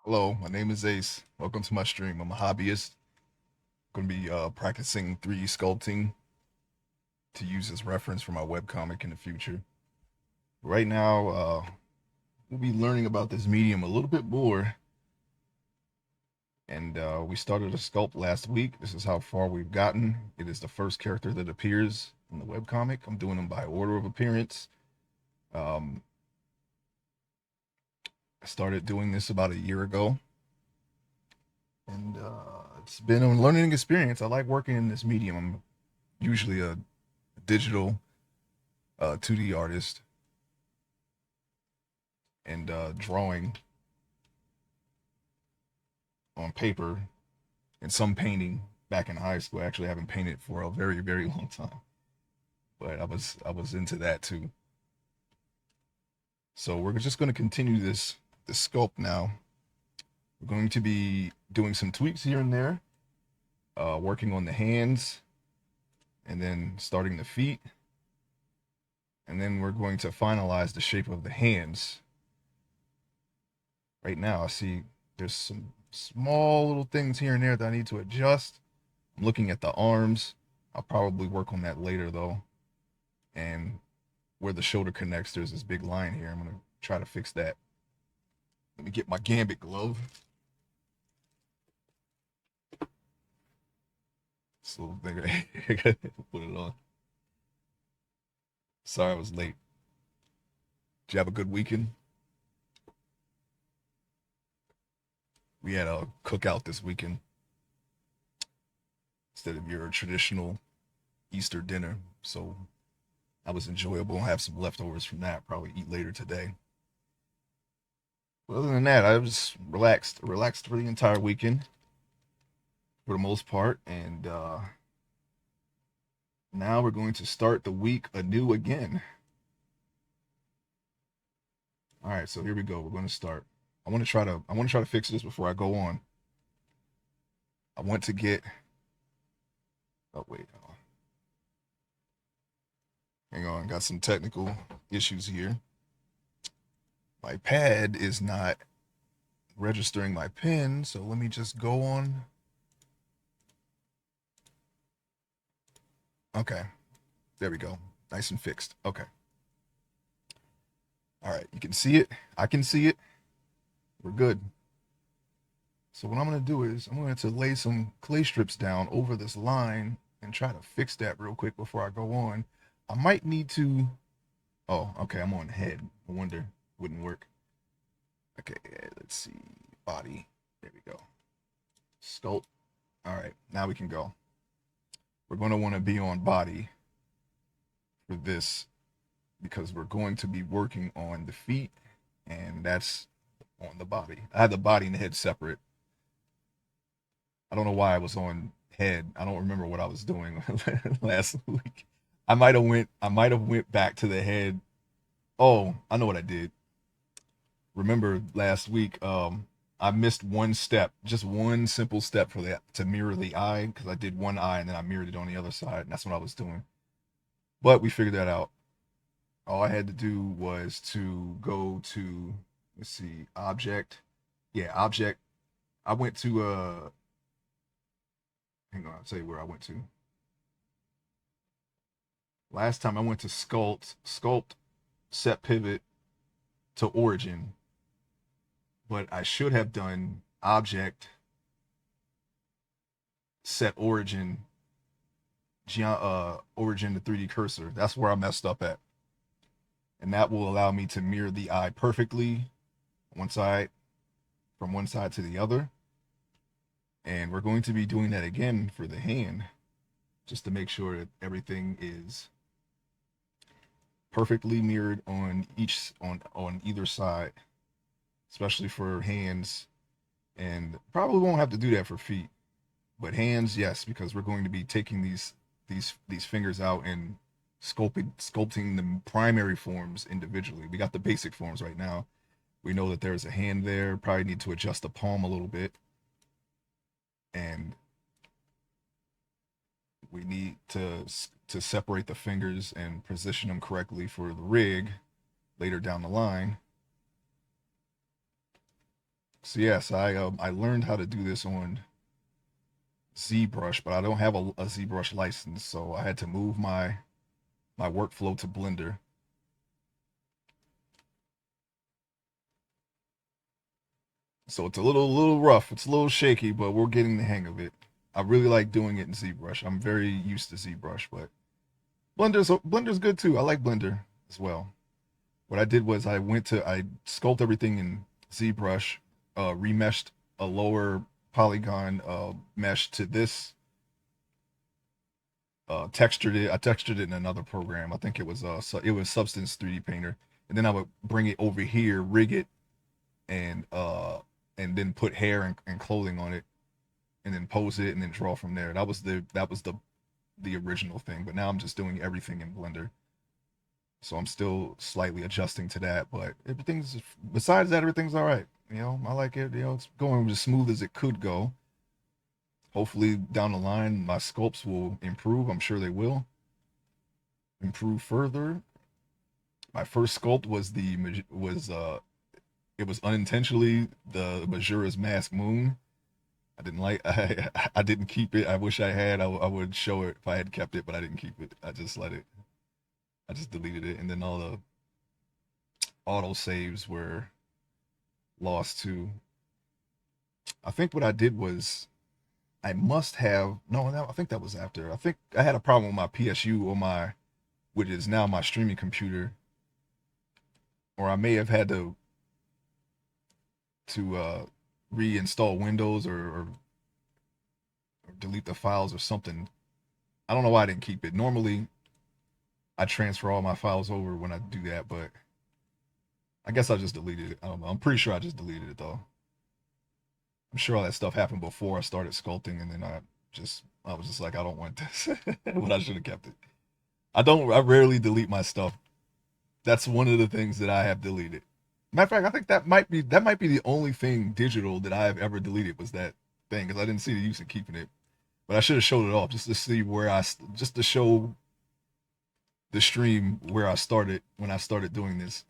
Hello, my name is Ace. Welcome to my stream. I'm a hobbyist. Going to be practicing 3D sculpting to use as reference for my webcomic in the future. Right now, we'll be learning about this medium a little bit more. And we started a sculpt last week. This is how far we've gotten. It is the first character that appears in the webcomic. I'm doing them by order of appearance. I started doing this about a year ago. And it's been a learning experience. I like working in this medium. I'm usually a digital 2D artist and drawing on paper and some painting back in high school. I actually haven't painted for a very, very long time, but I was into that too. So we're just going to continue this sculpt now. We're going to be doing some tweaks here and there, working on the hands, and then starting the feet. And then we're going to finalize the shape of the hands. Right now, I see there's some small little things here and there that I need to adjust. I'm looking at the arms. I'll probably work on that later though. And where the shoulder connects, there's this big line here. I'm going to try to fix that. Let me get my gambit glove. This little thing right here. Put it on. Sorry I was late. Did you have a good weekend? We had a cookout this weekend instead of your traditional Easter dinner. So that was enjoyable. I have some leftovers from that. Probably eat later today. But other than that, I was relaxed for the entire weekend for the most part. And now we're going to start the week anew again. All right, so here we go. We're going to start. I want to try to fix this before I go on. I want to get. Oh wait, hang on. Got some technical issues here. My pad is not registering my pin, so let me just go on. Okay, there we go. Nice and fixed. Okay. All right, you can see it. I can see it. We're good. So what I'm going to do is I'm going to lay some clay strips down over this line and try to fix that real quick before I go on. I might need to Oh, okay, I'm on head. I wonder, wouldn't work. Okay, let's see. Body. There we go. Sculpt. All right, now we can go. We're going to want to be on body for this because we're going to be working on the feet, and that's on the body. I had the body and the head separate. I don't know why I was on head. I don't remember what I was doing last week. I might have went back to the head. Oh, I know what I did. Remember last week, I missed one step, just one simple step for that to mirror the eye because I did one eye and then I mirrored it on the other side, and that's what I was doing. But we figured that out. All I had to do was to go to, let's see, object. Yeah, object. I went to hang on, I'll tell you where I went to. Last time I went to sculpt, set pivot to origin, but I should have done object, set origin, origin to 3D cursor. That's where I messed up at. And that will allow me to mirror the eye perfectly one side from one side to the other. And we're going to be doing that again for the hand just to make sure that everything is perfectly mirrored on either side, especially for hands, and probably won't have to do that for feet, but hands, yes, because we're going to be taking these fingers out and sculpting the primary forms individually. We got the basic forms right now. We know that there's a hand there. Probably need to adjust the palm a little bit, and we need to separate the fingers and position them correctly for the rig later down the line. So yes, I learned how to do this on ZBrush, but I don't have a ZBrush license, so I had to move my workflow to Blender. So it's a little rough, it's a little shaky, but we're getting the hang of it. I really like doing it in ZBrush. I'm very used to ZBrush, but Blender's good too. I like Blender as well. What I did was I sculpted everything in ZBrush, remeshed a lower polygon mesh to this, textured it. I textured it in another program. I think it was Substance 3D Painter, and then I would bring it over here, rig it, and then put hair and clothing on it, and then pose it, and then draw from there. That was the original thing, but now I'm just doing everything in Blender. So I'm still slightly adjusting to that, but everything's besides that, everything's all right. I like it. It's going as smooth as it could go. Hopefully, down the line, my sculpts will improve. I'm sure they will improve further. My first sculpt it was unintentionally the Majura's Mask Moon. I didn't like I didn't keep it. I wish I had. I would show it if I had kept it, but I didn't keep it. I just let it. I just deleted it, and then all the auto saves were lost too. I think what I did was I must have no. I think that was after. I think I had a problem with my PSU or which is now my streaming computer, or I may have had to reinstall Windows or delete the files or something. I don't know why I didn't keep it. Normally, I transfer all my files over when I do that, but I guess I just deleted it. I don't know. I'm pretty sure I just deleted it though. I'm sure all that stuff happened before I started sculpting, and then I was just like, I don't want this, but I should have kept it. I rarely delete my stuff. That's one of the things that I have deleted. Matter of fact, I think that might be the only thing digital that I have ever deleted was that thing because I didn't see the use of keeping it. But I should have showed it off just to see just to show the stream where I started when I started doing this.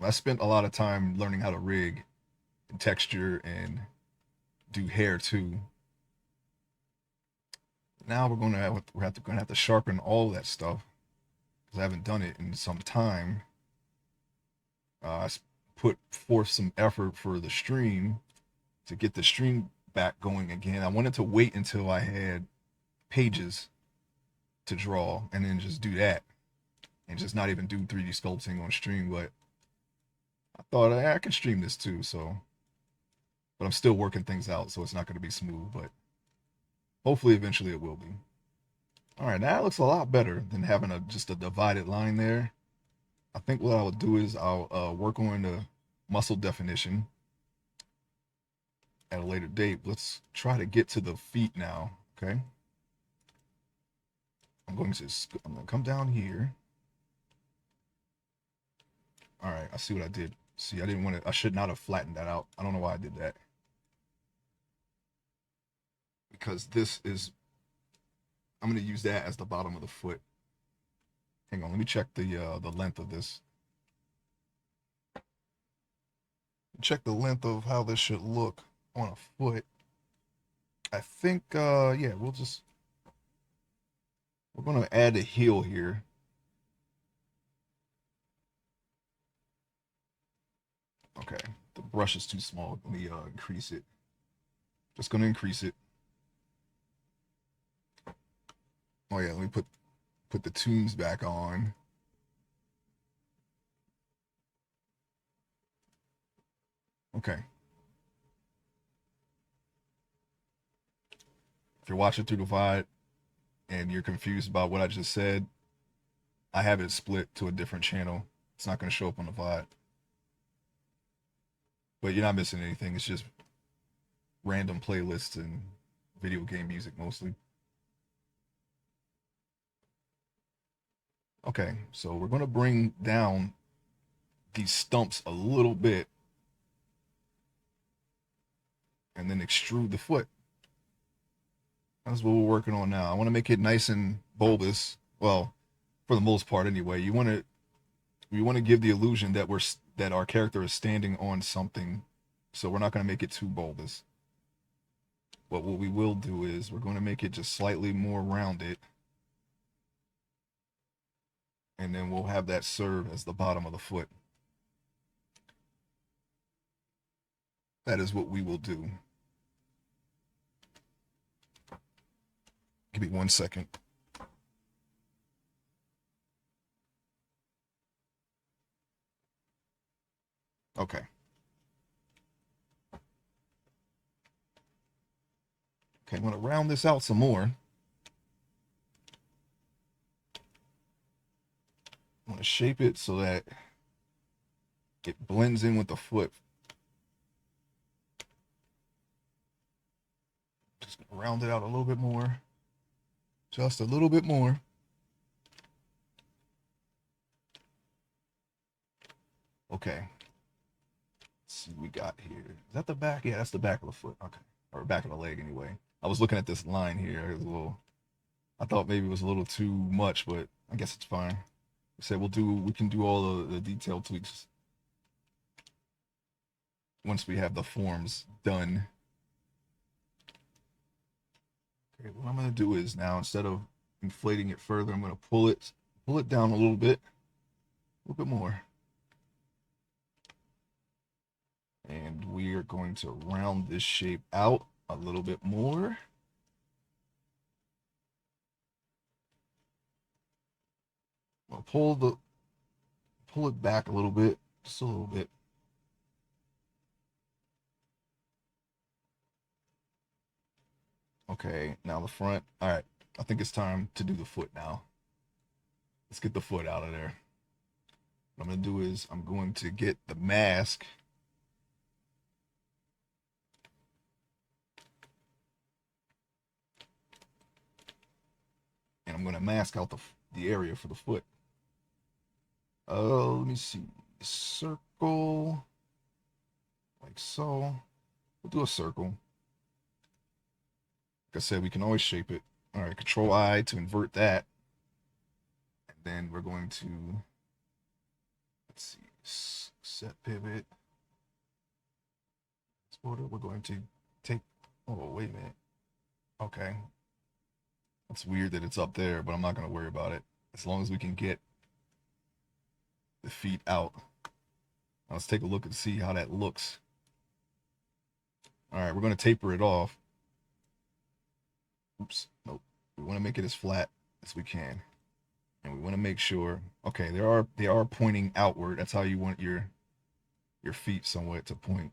I spent a lot of time learning how to rig and texture and do hair too. Now we're gonna have to sharpen all that stuff because I haven't done it in some time. I put forth some effort for the stream to get the stream back going again. I wanted to wait until I had pages to draw and then just do that. and just not even do 3D sculpting on stream. But I thought I could stream this too, so. But I'm still working things out, so it's not going to be smooth. But hopefully, eventually, it will be. All right, now it looks a lot better than having just a divided line there. I think what I will do is I'll work on the muscle definition at a later date. Let's try to get to the feet now. Okay. I'm going to come down here. All right, I see what I did. See, I didn't want to. I should not have flattened that out. I don't know why I did that. Because this is, I'm going to use that as the bottom of the foot. Hang on, let me check the length of this. Check the length of how this should look on a foot. I think, yeah, we're going to add a heel here. Okay, the brush is too small. Let me increase it. Just going to increase it. Oh yeah, let me put the tunes back on. Okay. If you're watching through the VOD and you're confused about what I just said, I have it split to a different channel. It's not going to show up on the VOD. But you're not missing anything. It's just random playlists and video game music mostly. Okay, so we're going to bring down these stumps a little bit and then extrude the foot. That's what we're working on now. I want to make it nice and bulbous. Well, for the most part anyway. We want to give the illusion that our character is standing on something. So we're not going to make it too bulbous. But what we will do is we're going to make it just slightly more rounded. And then we'll have that serve as the bottom of the foot. That is what we will do. Give me 1 second. Okay. Okay, I'm going to round this out some more. I'm going to shape it so that it blends in with the foot. Just going to round it out a little bit more. Just a little bit more. Okay. Let's see what we got here. Is that the back? Yeah, that's the back of the foot. Okay. Or back of the leg anyway. I was looking at this line here. It was a little, I thought maybe it was a little too much, but I guess it's fine. We said we can do all the detail tweaks once we have the forms done. Okay, what I'm gonna do is now, instead of inflating it further, I'm gonna pull it down a little bit more. And we are going to round this shape out a little bit more. I'll pull it back a little bit, just a little bit. Okay, now the front. All right, I think it's time to do the foot now. Let's get the foot out of there. What I'm gonna do is I'm going to get the mask. And I'm going to mask out the area for the foot. Let me see. Circle. Like so. We'll do a circle. Like I said, we can always shape it. All right, Control I to invert that. And then we're going to, let's see, set pivot. We're going to take, oh, wait a minute. Okay. It's weird that it's up there, but I'm not going to worry about it. As long as we can get the feet out. Now let's take a look and see how that looks. All right, we're going to taper it off. Oops, nope. We want to make it as flat as we can. And we want to make sure, okay, they are pointing outward. That's how you want your feet somewhat to point.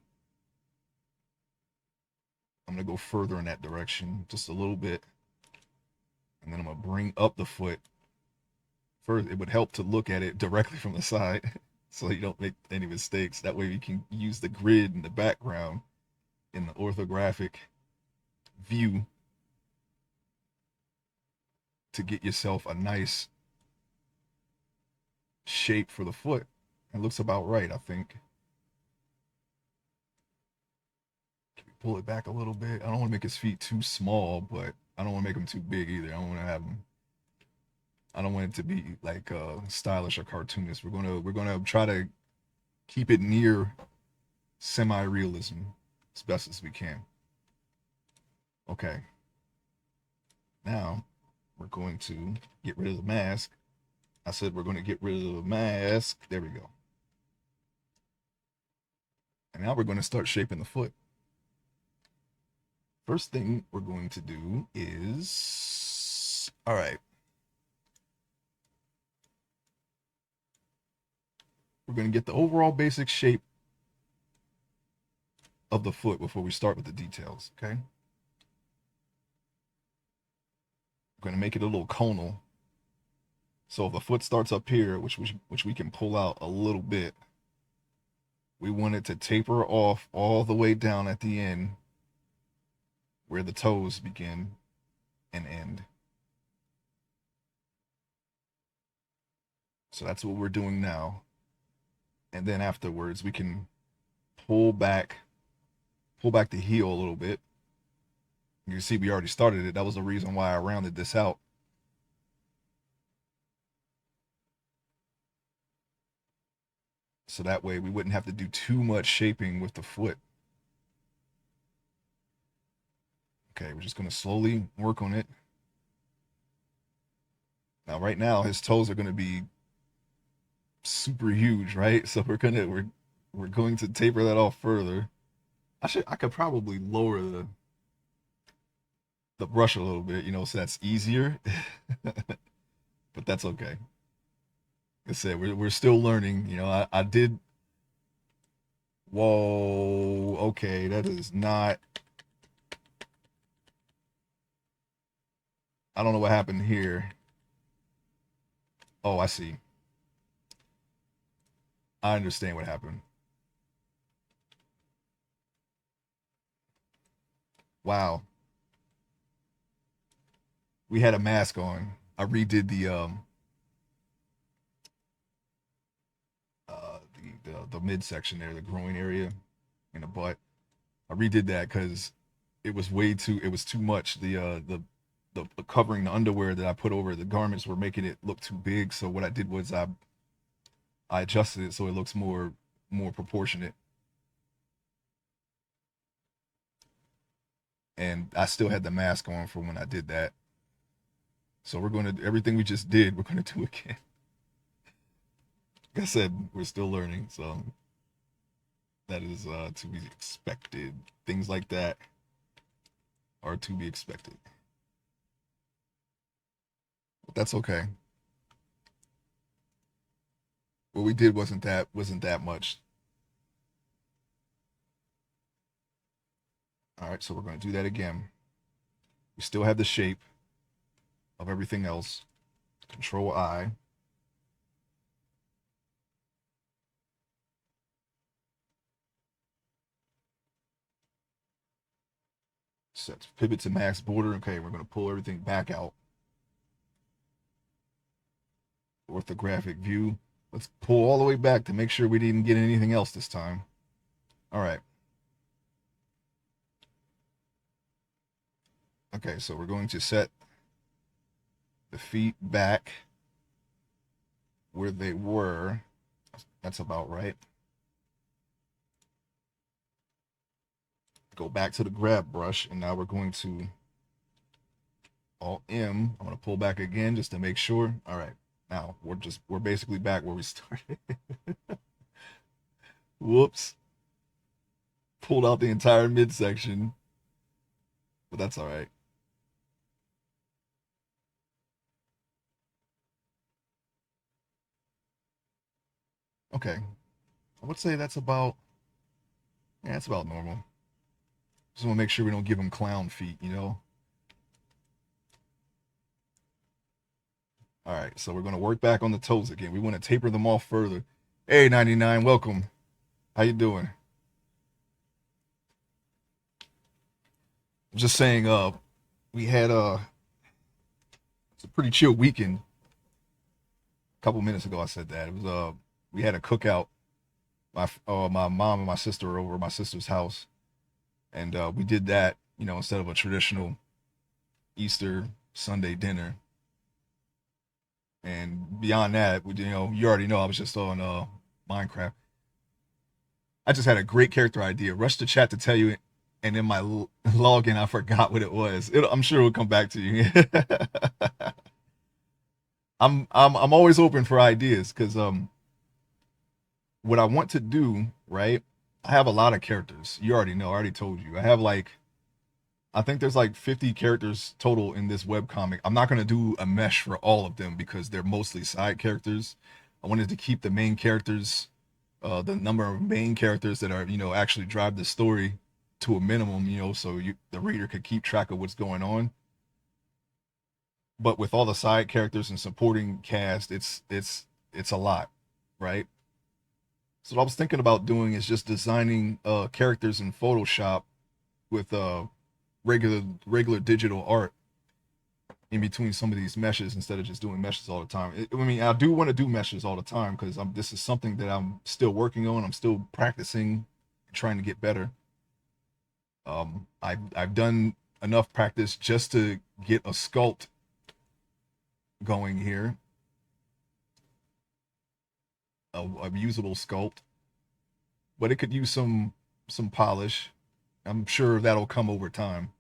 I'm gonna go further in that direction, just a little bit. And then I'm gonna bring up the foot. First, it would help to look at it directly from the side so you don't make any mistakes. That way you can use the grid in the background in the orthographic view to get yourself a nice shape for the foot. It looks about right, I think. Can we pull it back a little bit? I don't want to make his feet too small, but I don't want to make them too big either. I don't want to have them. I don't want it to be like stylish or cartoonish. We're gonna try to keep it near semi-realism as best as we can. Okay. Now we're going to get rid of the mask. I said we're going to get rid of the mask. There we go. And now we're going to start shaping the foot. First thing we're going to do is, all right, we're going to get the overall basic shape of the foot before we start with the details, okay? We're going to make it a little conal. So if the foot starts up here, which we can pull out a little bit, we want it to taper off all the way down at the end where the toes begin and end. So that's what we're doing now. And then afterwards we can pull back the heel a little bit. You can see we already started it. That was the reason why I rounded this out. So that way we wouldn't have to do too much shaping with the foot. Okay, we're just going to slowly work on it. Now, right now, his toes are going to be super huge, right? So we're going to taper that off further. I could probably lower the brush a little bit, so that's easier. But that's okay. Like I said, we're still learning. I did. Whoa, okay, that is not. I don't know what happened here. Oh, I see. I understand what happened. Wow. We had a mask on. I redid the midsection there, the groin area in the butt. I redid that because it was too much. The covering, the underwear that I put over the garments were making it look too big. So what I did was I adjusted it so it looks more proportionate. And I still had the mask on for when I did that. So we're going to everything we just did, we're going to do again. Like I said, we're still learning, so that is to be expected. Things like that are to be expected. But that's okay. What we did wasn't that much. All right, so we're going to do that again. We still have the shape of everything else. Control I. Set pivot to max border. Okay, we're going to pull everything back out. Orthographic view. Let's pull all the way back to make sure we didn't get anything else this time. All right. Okay, so we're going to set the feet back where they were. That's about right. Go back to the grab brush, and now we're going to Alt M. I'm going to pull back again just to make sure. All right. Now we're basically back where we started. Whoops. Pulled out the entire midsection, but that's all right. Okay, I would say that's about, yeah, that's about normal. Just want to make sure we don't give him clown feet, you know. All right, so we're gonna work back on the toes again. We want to taper them off further. Hey, 99, welcome. How you doing? I'm just saying, we had it's a pretty chill weekend. A couple minutes ago, I said that it was we had a cookout. My mom and my sister were over at my sister's house, and we did that. You know, instead of a traditional Easter Sunday dinner. And beyond that, we, you know, you already know I was just on Minecraft. I just had a great character idea. Rushed the chat to tell you, and in my login, I forgot what it was. I'm sure it'll come back to you. I'm always open for ideas because what I want to do, right? I have a lot of characters. You already know. I already told you. I have like, I think there's like 50 characters total in this webcomic. I'm not gonna do a mesh for all of them because they're mostly side characters. I wanted to keep the main characters, the number of main characters that are, you know, actually drive the story to a minimum, you know, so the reader could keep track of what's going on. But with all the side characters and supporting cast, it's a lot, right? So what I was thinking about doing is just designing characters in Photoshop with regular digital art in between some of these meshes instead of just doing meshes all the time. I mean, I do want to do meshes all the time because this is something that I'm still working on. I'm still practicing, trying to get better. I've done enough practice just to get a sculpt going here, a usable sculpt, but it could use some polish. I'm sure that'll come over time.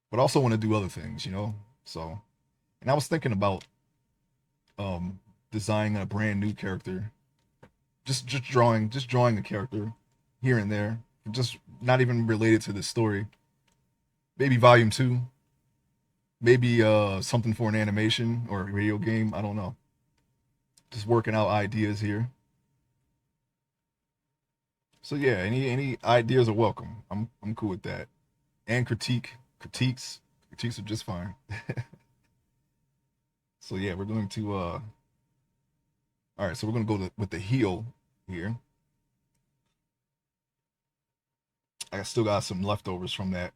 But I also want to do other things, you know. So, and I was thinking about um designing a brand new character, just drawing a character here and there, just not even related to the story. Maybe volume two, maybe something for an animation or a video game. I don't know. Just working out ideas here. So yeah, any ideas are welcome. I'm cool with that. And critiques are just fine. So yeah, we're going to all right, so we're gonna go with the heel here. I still got some leftovers from that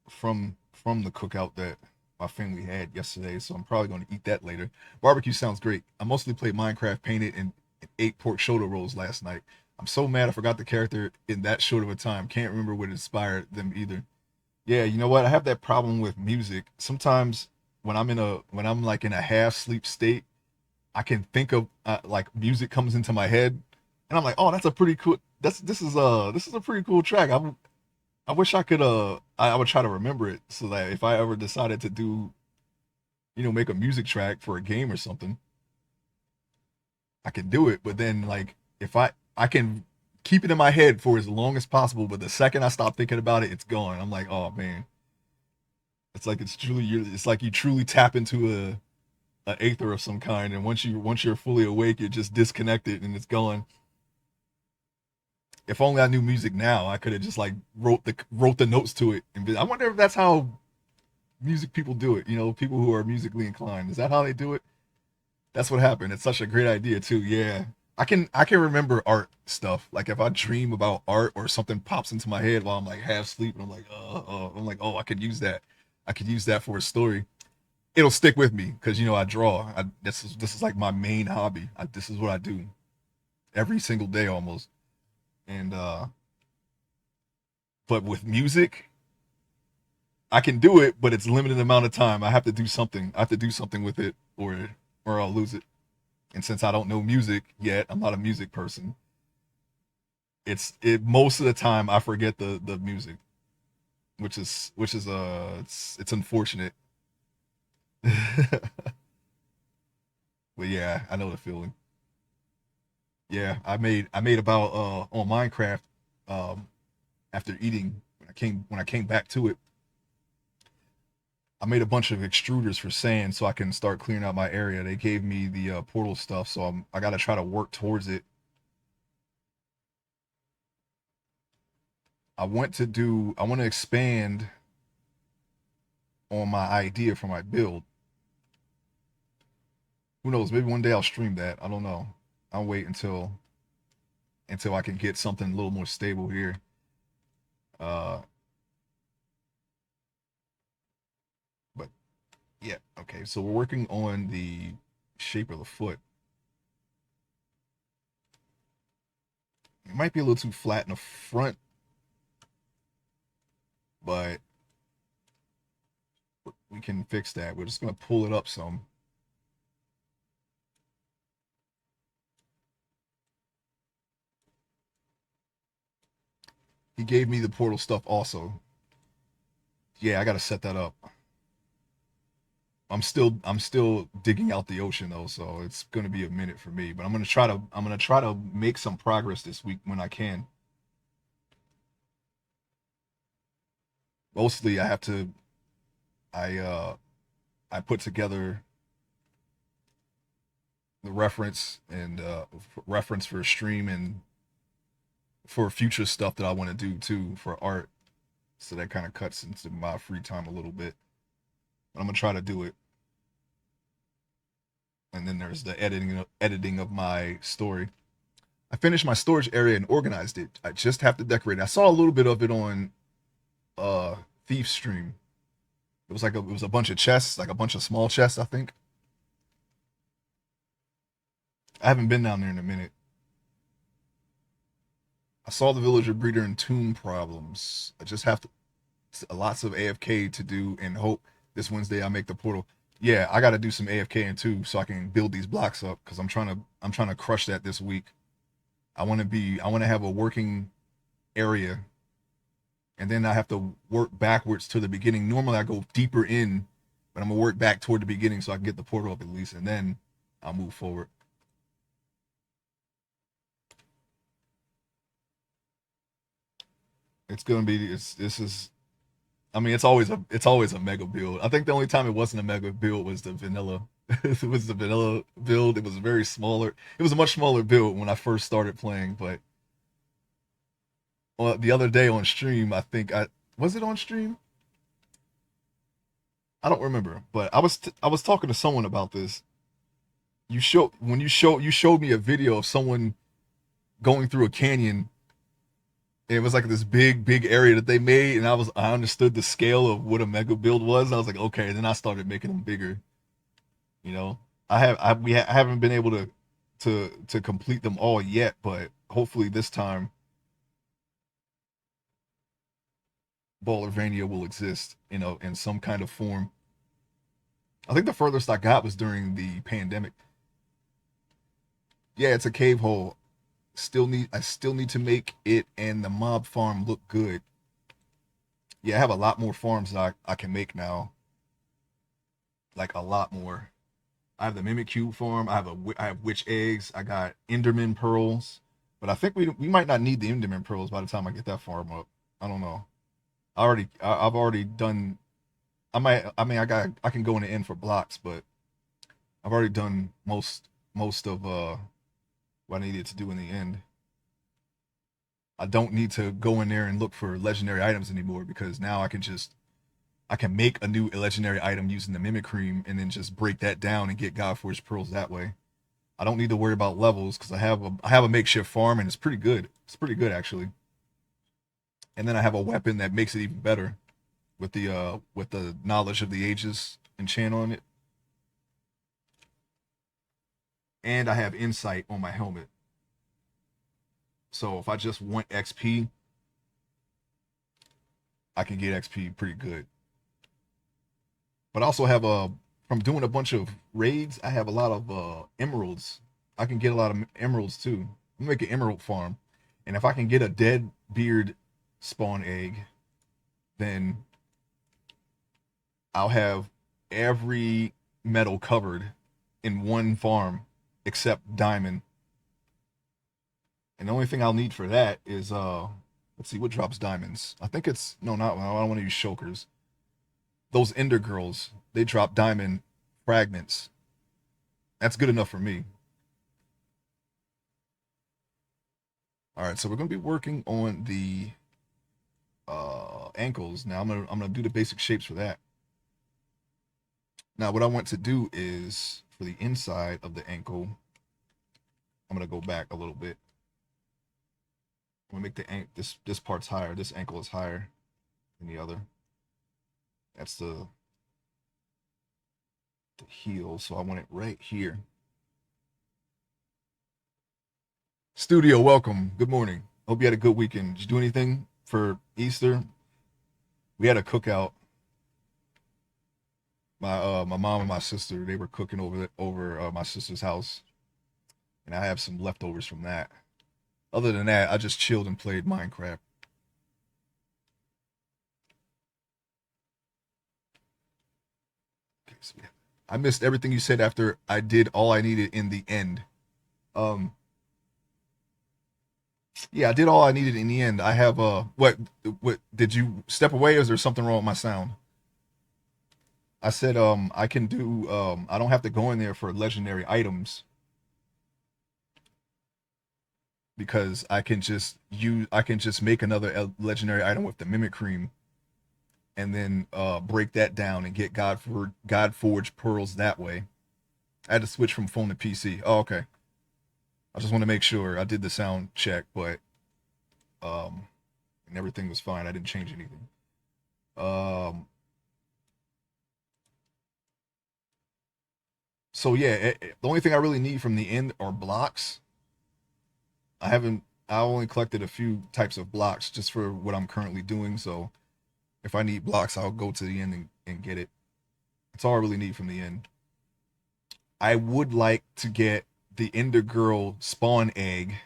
from the cookout that my family had yesterday, so I'm probably going to eat that later. Barbecue sounds great. I mostly played Minecraft, painted, and ate pork shoulder rolls last night. I'm so mad I forgot the character in that short of a time. Can't remember what inspired them either. Yeah, you know what? I have that problem with music. Sometimes when I'm like in a half sleep state, I can think of like music comes into my head, and I'm like, oh, that's a pretty cool. This is a pretty cool track. I wish I could I would try to remember it so that if I ever decided to do, you know, make a music track for a game or something, I could do it. But then like if I can keep it in my head for as long as possible, but the second I stop thinking about it, it's gone. I'm like, oh man. It's like it's like you truly tap into a aether of some kind, and once you're fully awake, you're just disconnected and it's gone. If only I knew music now, I could have just like wrote the notes to it. And I wonder if that's how music people do it. You know, people who are musically inclined. Is that how they do it? That's what happened. It's such a great idea too. Yeah, I can remember art stuff. Like if I dream about art or something pops into my head while I'm like half asleep, and I'm like, oh, I could use that. I could use that for a story. It'll stick with me because you know I draw. This is like my main hobby. This is what I do every single day almost. And but with music, I can do it, but it's limited amount of time. I have to do something. I have to do something with it, or I'll lose it. And since I don't know music yet, I'm not a music person. It most of the time I forget the music, which is it's unfortunate. But yeah, I know the feeling. Yeah, I made about on Minecraft um after eating when I came back to it. I made a bunch of extruders for sand so I can start clearing out my area. They gave me the portal stuff, so I got to try to work towards it. I want to expand on my idea for my build. Who knows? Maybe one day I'll stream that. I don't know. I'll wait until I can get something a little more stable here. Uh, but yeah, okay. So we're working on the shape of the foot. It might be a little too flat in the front, but we can fix that. We're just gonna pull it up some. He gave me the portal stuff also. Yeah, I gotta set that up. I'm still digging out the ocean though, so it's gonna be a minute for me. But I'm gonna try to make some progress this week when I can. Mostly I have to I I put together the reference and reference for a stream and for future stuff that I want to do too for art. So that kind of cuts into my free time a little bit. But I'm gonna try to do it. And then there's the editing of my story. I finished my storage area and organized it. I just have to decorate it. I saw a little bit of it on uh Thief stream. It was a bunch of chests, like a bunch of small chests, I think. I haven't been down there in a minute. I saw the villager breeder and tomb problems. I just have to lots of AFK to do and hope this Wednesday I make the portal. Yeah, I got to do some AFK and two so I can build these blocks up because I'm trying to crush that this week. I want to have a working area, and then I have to work backwards to the beginning. Normally I go deeper in, but I'm gonna work back toward the beginning so I can get the portal up at least, and then I'll move forward. It's gonna be it's this is I mean, it's always a mega build. I think the only time it wasn't a mega build was the vanilla. It was the vanilla build. It was very smaller. It was a much smaller build when I first started playing. But well, the other day on stream, I think I was it on stream. I don't remember, but I was talking to someone about this. You showed me a video of someone going through a canyon. It was like this big area that they made, and I understood the scale of what a mega build was. And I was like, okay. And then I started making them bigger. You know, I haven't been able to complete them all yet, but hopefully this time Ballervania will exist, in some kind of form. I think the furthest I got was during the pandemic. Yeah, it's a cave hole. I still need to make it and the mob farm look good. Yeah, I have a lot more farms that I can make now, like a lot more. I have the Mimic Cube farm. I have witch eggs. I got Enderman pearls, but I think we might not need the Enderman pearls by the time I get that farm up. I don't know. I've already done. I mean I can go in the end for blocks, but I've already done most of what I needed to do in the end. I don't need to go in there and look for legendary items anymore because now I can make a new legendary item using the Mimic Cream and then just break that down and get God Forge pearls that way. I don't need to worry about levels because I have a makeshift farm and it's pretty good. It's pretty good actually. And then I have a weapon that makes it even better with the knowledge of the ages enchant on it. And I have insight on my helmet. So if I just want XP, I can get XP pretty good. But I also have from doing a bunch of raids, I have a lot of emeralds. I can get a lot of emeralds too. I'm gonna make an emerald farm. And if I can get a dead beard spawn egg, then I'll have every metal covered in one farm except diamond. And the only thing I'll need for that is let's see what drops diamonds. I think it's no, not I don't want to use shulkers. those Ender girls, they drop diamond fragments. That's good enough for me. All right, so we're gonna be working on the ankles. Now I'm gonna do the basic shapes for that. Now what I want to do is for the inside of the ankle, I'm gonna go back a little bit. I'm gonna make this part's higher. This ankle is higher than the other. That's the heel, so I want it right here. Studio, welcome. Good morning. Hope you had a good weekend. Did you do anything for Easter? We had a cookout. My mom and my sister, they were cooking over my sister's house, and I have some leftovers from that. Other than that, I just chilled and played Minecraft. Okay, so yeah. I missed everything you said after I did all I needed in the end. Um, yeah, I did all I needed in the end. I have what did you step away or is there something wrong with my sound? I said I can do I don't have to go in there for legendary items because I can just make another legendary item with the mimic cream and then break that down and get God Forged pearls that way. I had to switch from phone to PC. Oh, okay. I just want to make sure I did the sound check, but um and everything was fine. I didn't change anything. Um so yeah, the only thing I really need from the end are blocks. I haven't I only collected a few types of blocks just for what I'm currently doing, so if I need blocks, I'll go to the end and get it. That's all I really need from the end. I would like to get the Ender Girl spawn egg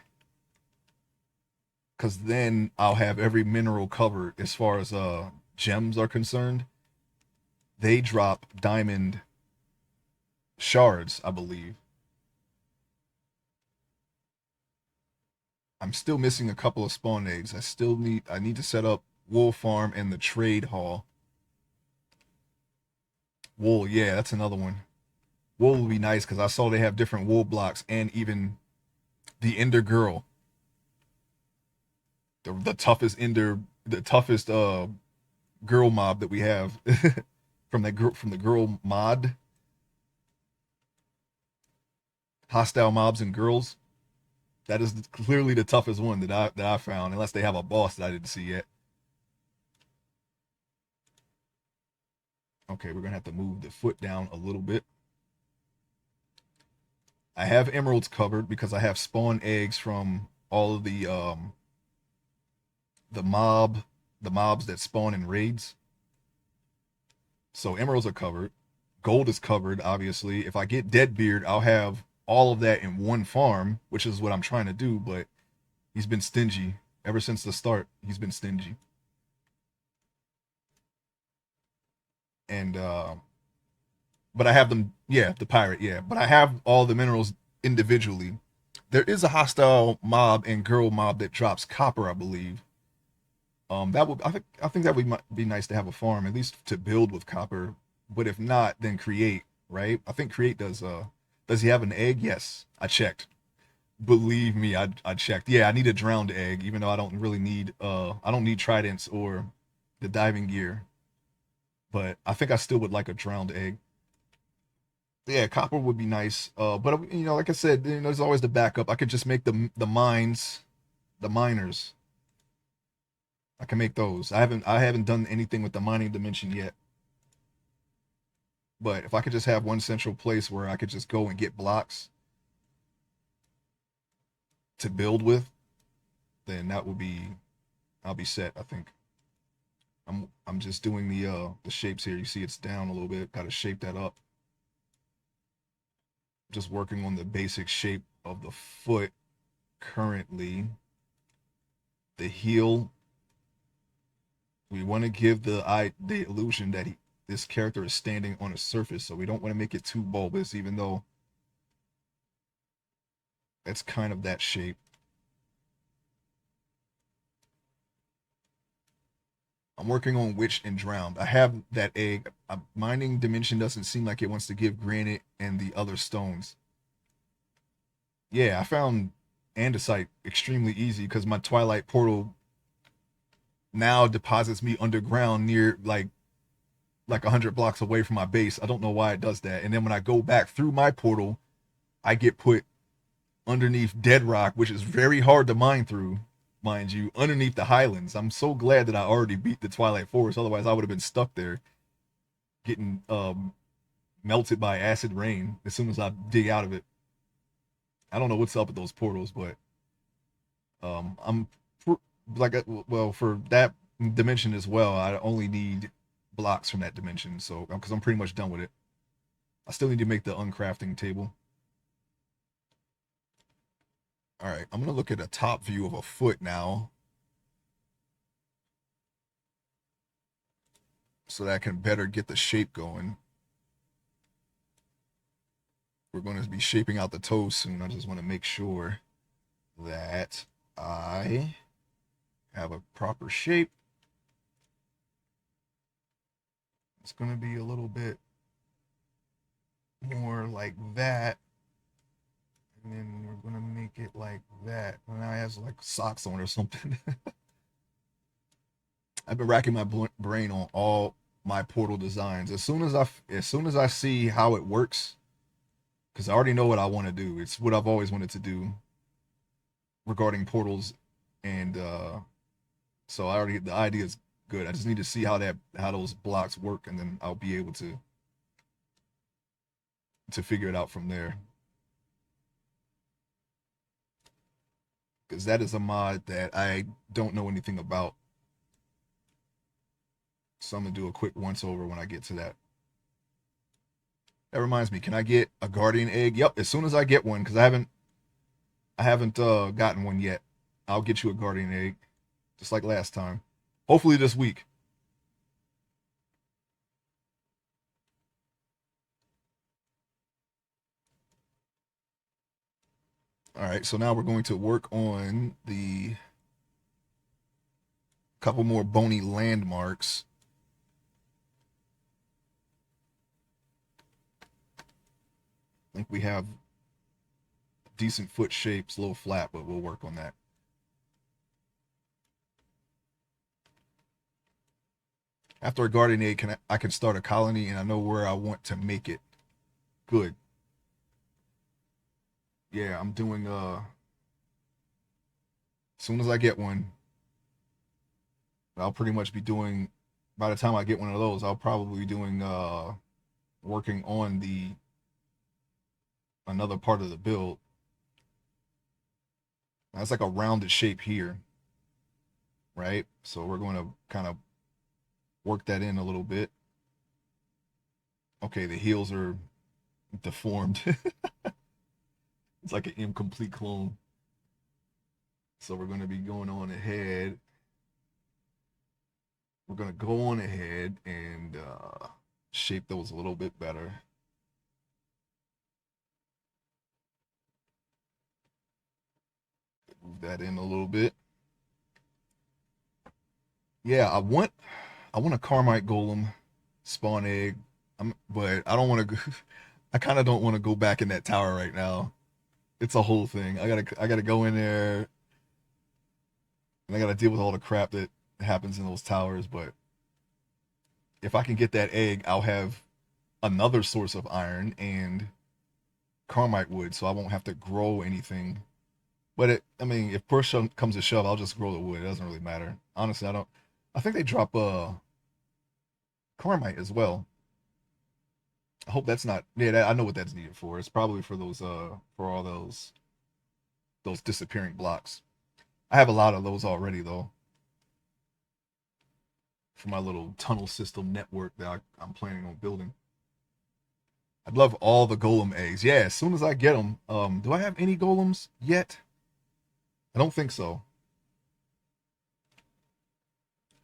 because then I'll have every mineral covered as far as gems are concerned. They drop diamond shards, I believe. I'm still missing a couple of spawn eggs. I need to set up wool farm and the trade hall. Wool, yeah, that's another one. Wool would be nice because I saw they have different wool blocks and even the Ender Girl, the toughest Ender, the toughest girl mob that we have from the girl mod, hostile mobs and girls. That is clearly the toughest one that I found, unless they have a boss that I didn't see yet. Okay, we're gonna have to move the foot down a little bit. I have emeralds covered because I have spawn eggs from all of the mob the mobs that spawn in raids. So emeralds are covered. Gold is covered, obviously. If I get Deadbeard, I'll have all of that in one farm, which is what I'm trying to do, but he's been stingy. Ever since the start, he's been stingy. And but I have them, yeah, the pirate, yeah. But I have all the minerals individually. There is a hostile mob and girl mob that drops copper, I believe. That would I think that would be nice to have a farm at least to build with copper. But if not, then create, right? I think create does. Does he have an egg? Yes, I checked. Believe me, I checked. Yeah, I need a drowned egg, even though I don't really need I don't need tridents or the diving gear. But I think I still would like a drowned egg. Yeah, copper would be nice. But you know, like I said, you know, there's always the backup. I could just make the mines, the miners. I can make those. I haven't done anything with the mining dimension yet. But if I could just have one central place where I could just go and get blocks to build with, then that will be I'll be set, I think. I'm just doing the shapes here. You see it's down a little bit. Got to shape that up. Just working on the basic shape of the foot currently. The heel, we want to give the illusion that this character is standing on a surface, so we don't want to make it too bulbous, even though that's kind of that shape. I'm working on Witch and Drowned. I have that egg. Mining Dimension doesn't seem like it wants to give granite and the other stones. Yeah, I found andesite extremely easy because my Twilight portal now deposits me underground near like 100 blocks away from my base. I don't know why it does that. And then when I go back through my portal, I get put underneath dead rock, which is very hard to mine through, mind you, underneath the highlands. I'm so glad that I already beat the Twilight Forest. Otherwise, I would have been stuck there getting melted by acid rain as soon as I dig out of it. I don't know what's up with those portals, but I'm like well for that dimension as well. I only need blocks from that dimension, so because I'm pretty much done with it. I still need to make the uncrafting table. All right, I'm gonna look at a top view of a foot now, so that I can better get the shape going. We're going to be shaping out the toes soon. I just want to make sure that I have a proper shape. It's going to be a little bit more like that. And then we're going to make it like that. And now it has like socks on or something. I've been racking my brain on all my portal designs. As soon as I see how it works, because I already know what I want to do. It's what I've always wanted to do regarding portals, and so I already the idea is good. I just need to see how those blocks work, and then I'll be able to figure it out from there. Because that is a mod that I don't know anything about. So I'm gonna do a quick once over when I get to that. That reminds me, can I get a guardian egg? Yep, as soon as I get one, because I haven't gotten one yet. I'll get you a guardian egg, just like last time. Hopefully this week. All right, so now we're going to work on the couple more bony landmarks. I think we have decent foot shapes, a little flat, but we'll work on that. After a guardian egg, I can start a colony, and I know where I want to make it. Good. Yeah, I'm doing as soon as I get one, I'll pretty much be doing by the time I get one of those, I'll probably be doing working on the another part of the build. That's like a rounded shape here, right? So we're going to kind of work that in a little bit. Okay, the heels are deformed. It's like an incomplete clone. So we're going to be going on ahead. We're going to go on ahead and shape those a little bit better. Move that in a little bit. Yeah, I want a Carmite Golem spawn egg. But I don't want to. I kind of don't want to go back in that tower right now. It's a whole thing. I gotta go in there, and I gotta deal with all the crap that happens in those towers. But if I can get that egg, I'll have another source of iron and Carmite wood, so I won't have to grow anything. But I mean, if push comes to shove, I'll just grow the wood. It doesn't really matter. Honestly, I don't. I think they drop Carmite as well. I hope that's not. Yeah, I know what that's needed for. It's probably for those for all those disappearing blocks. I have a lot of those already though for my little tunnel system network that I'm planning on building. I'd love all the golem eggs. Yeah, as soon as I get them. Do I have any golems yet? I don't think so.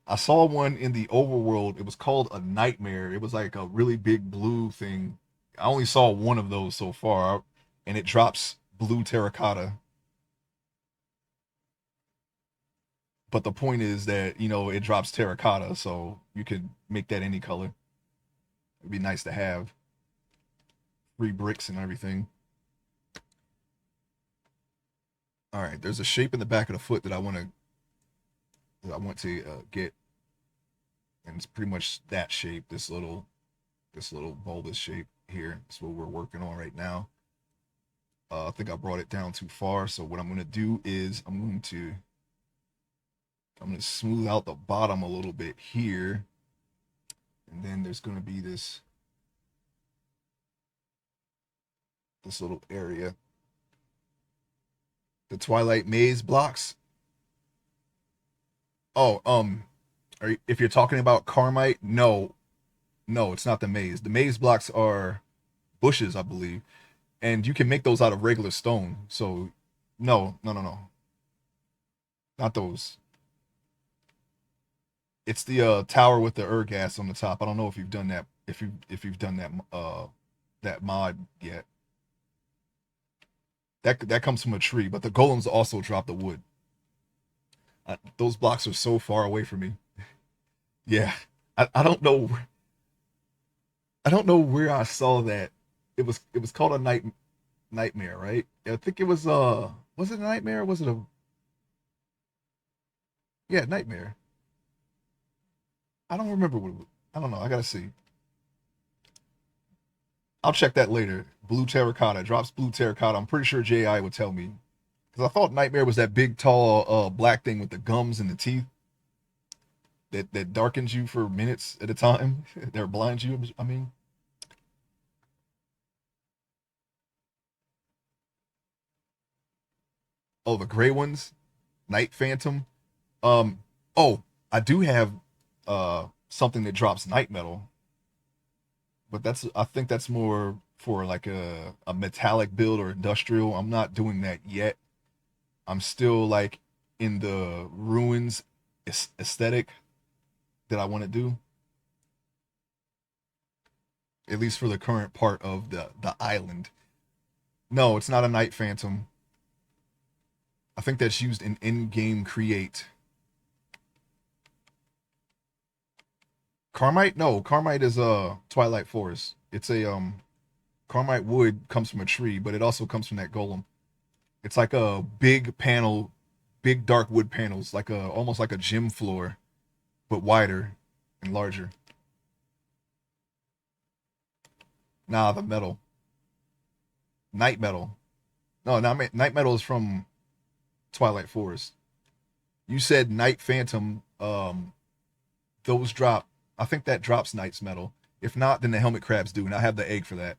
I saw one in the overworld. It was called a nightmare. It was like a really big blue thing. I only saw one of those so far, and it drops blue terracotta. But the point is that, it drops terracotta, so you could make that any color. It'd be nice to have free bricks and everything. All right, there's a shape in the back of the foot that I want to get, and it's pretty much that shape. This little bulbous shape here. That's what we're working on right now. I think I brought it down too far. So what I'm going to do is I'm going to smooth out the bottom a little bit here, and then there's going to be this little area. The Twilight Maze blocks. Oh, if you're talking about Carmite, no, no, it's not the maze. The maze blocks are bushes, I believe, and you can make those out of regular stone. So, no, no, no, no, not those. It's the tower with the gas on the top. I don't know if you've done that. If you've done that mod yet. That comes from a tree, but the golems also drop the wood. Those blocks are so far away from me. Yeah, I don't know. I don't know where I saw that. It was called a nightmare, right? I think it was it a nightmare? Or was it a yeah nightmare? I don't remember what. I don't know. I gotta see. I'll check that later. Blue terracotta drops blue terracotta. I'm pretty sure Ji would tell me because I thought nightmare was that big tall black thing with the gums and the teeth that darkens you for minutes at a time. That blinds you. I mean, oh, the gray ones, Night Phantom. Um, oh, I do have something that drops night metal, but I think that's more for like a metallic build or industrial. I'm not doing that yet. I'm still like in the ruins aesthetic that I want to do, at least for the current part of the island. No, it's not a Night Phantom. I think that's used in in-game create. Carmite? No, Carmite is a Twilight Forest. It's a Carmite wood comes from a tree, but it also comes from that golem. It's like a big panel, big dark wood panels, like a almost like a gym floor, but wider and larger. Nah, the metal, night metal. No, not night metal is from Twilight Forest. You said Night Phantom. Those drop. I think that drops Night's metal. If not, then the helmet crabs do, and I have the egg for that.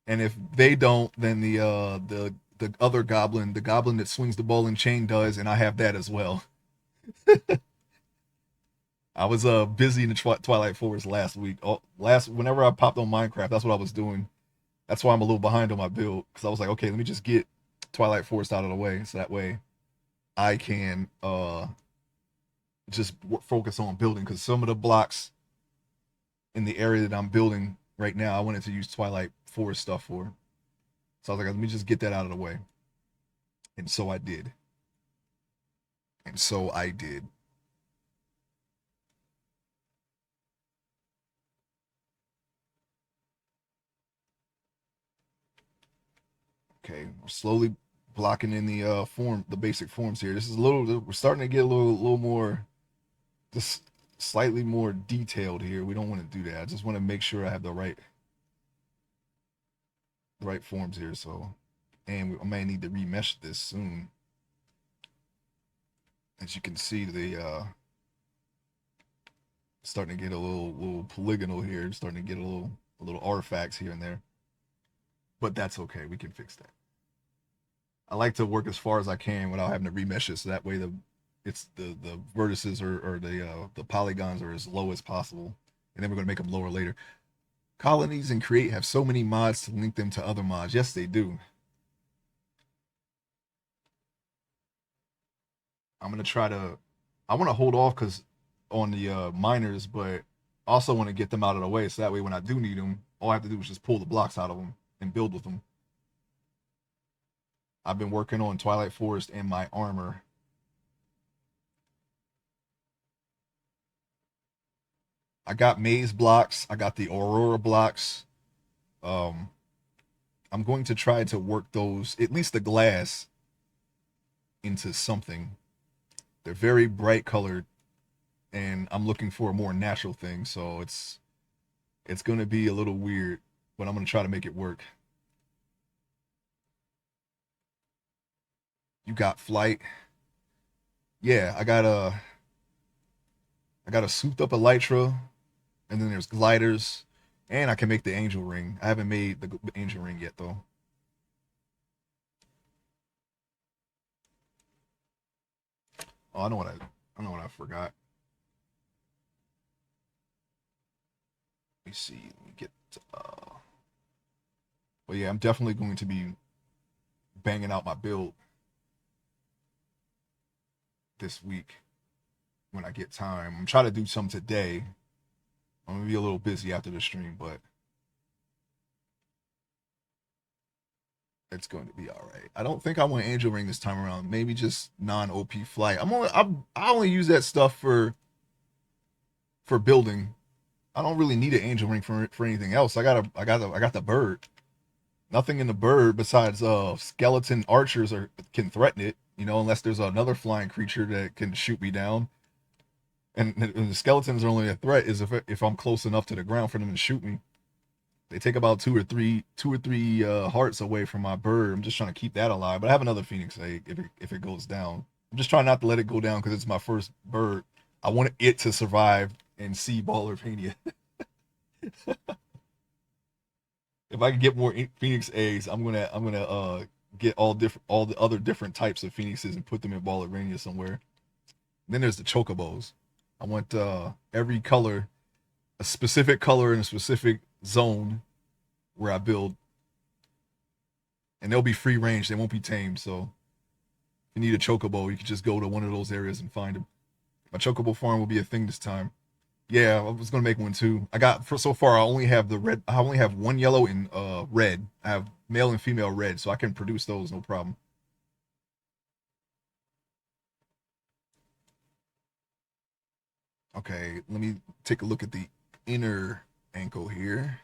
And if they don't, then the other goblin, the goblin that swings the ball and chain does, and I have that as well. I was busy in the Twilight Forest last week. Last whenever I popped on Minecraft, that's what I was doing. That's why I'm a little behind on my build because I was like, okay, let me just get Twilight Forest out of the way, so that way I can just focus on building. Because some of the blocks in the area that I'm building right now, I wanted to use Twilight Forest stuff for. So I was like, let me just get that out of the way, and so I did. And so I did. Okay, we're slowly blocking in the basic forms here. This is a little. We're starting to get a little more, just slightly more detailed here. We don't want to do that. I just want to make sure I have the right forms here. So, and I may need to remesh this soon. As you can see, the starting to get a little polygonal here. Starting to get a little artifacts here and there. But that's okay. We can fix that. I like to work as far as I can without having to remesh it, so that way the vertices or the polygons are as low as possible, and then we're gonna make them lower later. Colonies and Create have so many mods to link them to other mods. Yes, they do. I'm gonna try to. I want to hold off because on the miners, but also want to get them out of the way, so that way when I do need them, all I have to do is just pull the blocks out of them and build with them. I've been working on Twilight Forest and my armor. I got maze blocks. I got the aurora blocks. Um, I'm going to try to work those, at least the glass, into something. They're very bright colored, and I'm looking for a more natural thing. So it's going to be a little weird, but I'm going to try to make it work. You got flight. Yeah, I got a souped up elytra, and then there's gliders, and I can make the angel ring. I haven't made the angel ring yet though. Oh, I know what I forgot. Let me see. Let me get. But yeah, I'm definitely going to be banging out my build this week when I get time. I'm trying to do some today. I'm gonna be a little busy after the stream, but it's going to be all right. I don't think I want angel ring this time around. Maybe just non OP flight. I only use that stuff for building. I don't really need an angel ring for anything else. I got the bird. Nothing in the bird besides skeleton archers can threaten it. You know, unless there's another flying creature that can shoot me down. And the skeletons are only a threat is if I'm close enough to the ground for them to shoot me. They take about two or three hearts away from my bird. I'm just trying to keep that alive. But I have another phoenix egg if it goes down. I'm just trying not to let it go down because it's my first bird. I want it to survive and see Ballerpania. If I can get more phoenix eggs, I'm gonna get all the other different types of phoenixes and put them in Ballerpania somewhere. And then there's the chocobos. I want every color, a specific color in a specific zone where I build, and they'll be free range. They won't be tamed. So if you need a chocobo, you can just go to one of those areas and find them. My chocobo farm will be a thing this time. Yeah, I was gonna make one too. I got for so far. I only have the red. I only have one yellow and red. I have male and female red, so I can produce those no problem. Okay, let me take a look at the inner ankle here.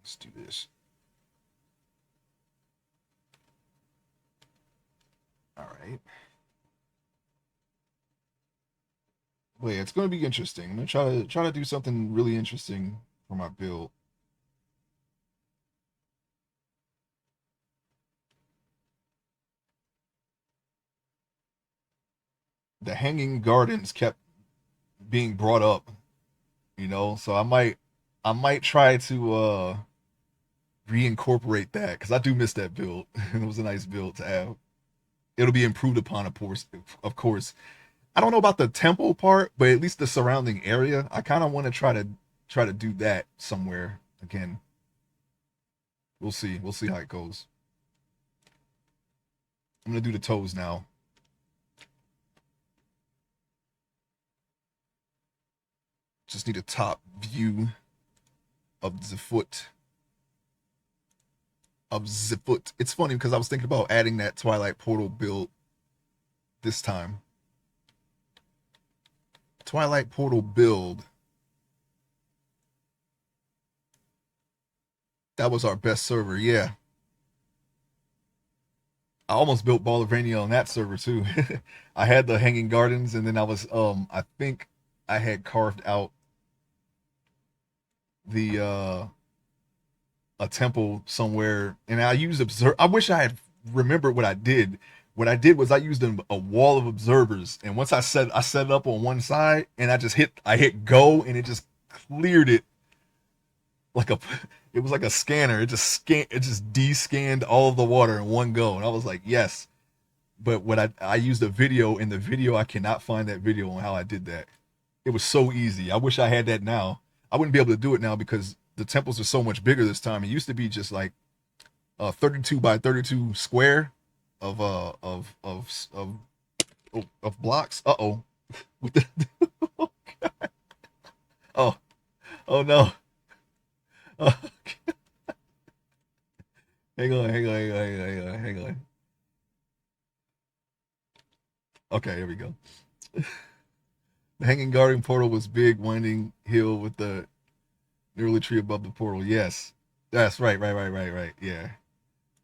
Let's do this. All right. Well, yeah, it's going to be interesting. I'm gonna try to do something really interesting for my build. The hanging gardens kept being brought up, you know, so I might try to reincorporate that because I do miss that build. It was a nice build to have. It'll be improved upon, of course. Of course, I don't know about the temple part, but at least the surrounding area. I kind of want to try to do that somewhere again. We'll see. We'll see how it goes. I'm gonna do the toes now. Just need a top view of the foot. Of the foot. It's funny because I was thinking about adding that Twilight Portal build this time. Twilight Portal build. That was our best server. Yeah, I almost built Ball of Rainier on that server too. I had the Hanging Gardens, and then I think I had carved out the a temple somewhere, and I used observe. I wish I had remembered what I did. What I did was I used a wall of observers, and once I set it up on one side, and I hit go, and it just cleared it like a it was like a scanner. It just de-scanned all of the water in one go, and I was like, yes. But when I used a video, in the video I cannot find that video on how I did that. It was so easy. I wish I had that now. I wouldn't be able to do it now because the temples are so much bigger this time. It used to be just like 32 by 32 square of blocks. Uh-oh. With the oh, oh no. Oh, hang on. Okay, here we go. The hanging guardian portal was big, winding hill with the nearly tree above the portal. Yes, that's right, right. Yeah,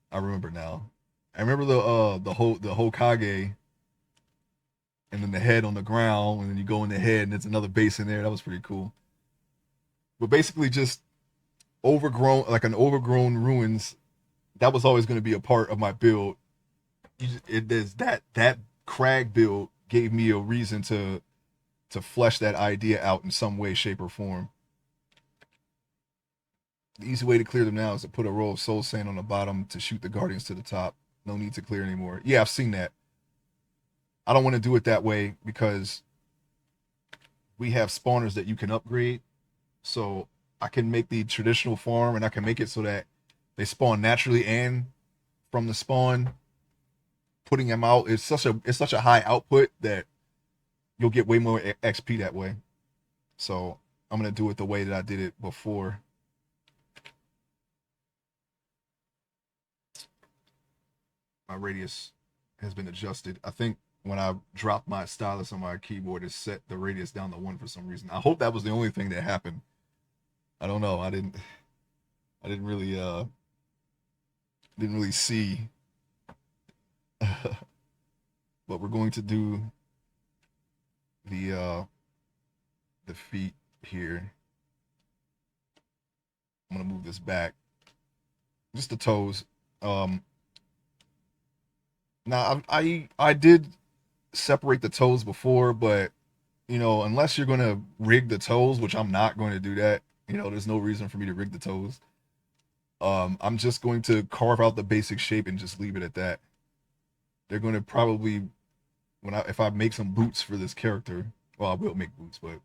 I remember now. I remember the Hokage, and then the head on the ground, and then you go in the head, and there's another base in there. That was pretty cool. But basically, just overgrown, like an overgrown ruins. That was always going to be a part of my build. There's that crag build gave me a reason to flesh that idea out in some way, shape, or form. The easy way to clear them now is to put a row of soul sand on the bottom to shoot the guardians to the top. No need to clear anymore. Yeah, I've seen that. I don't want to do it that way because we have spawners that you can upgrade. So I can make the traditional farm and I can make it so that they spawn naturally and from the spawn, putting them out is such a high output that you'll get way more XP that way. So I'm gonna do it the way that I did it before. My radius has been adjusted. I think when I dropped my stylus on my keyboard, it set the radius down to 1 for some reason. I hope that was the only thing that happened. I don't know. I didn't really see. But we're going to do the uh the feet here. I'm gonna move this back. Just the toes. Um Now I did separate the toes before, but unless you're gonna rig the toes, which I'm not going to do that. There's no reason for me to rig the toes. I'm just going to carve out the basic shape and just leave it at that. They're going to probably if I make some boots for this character, well, I will make boots, but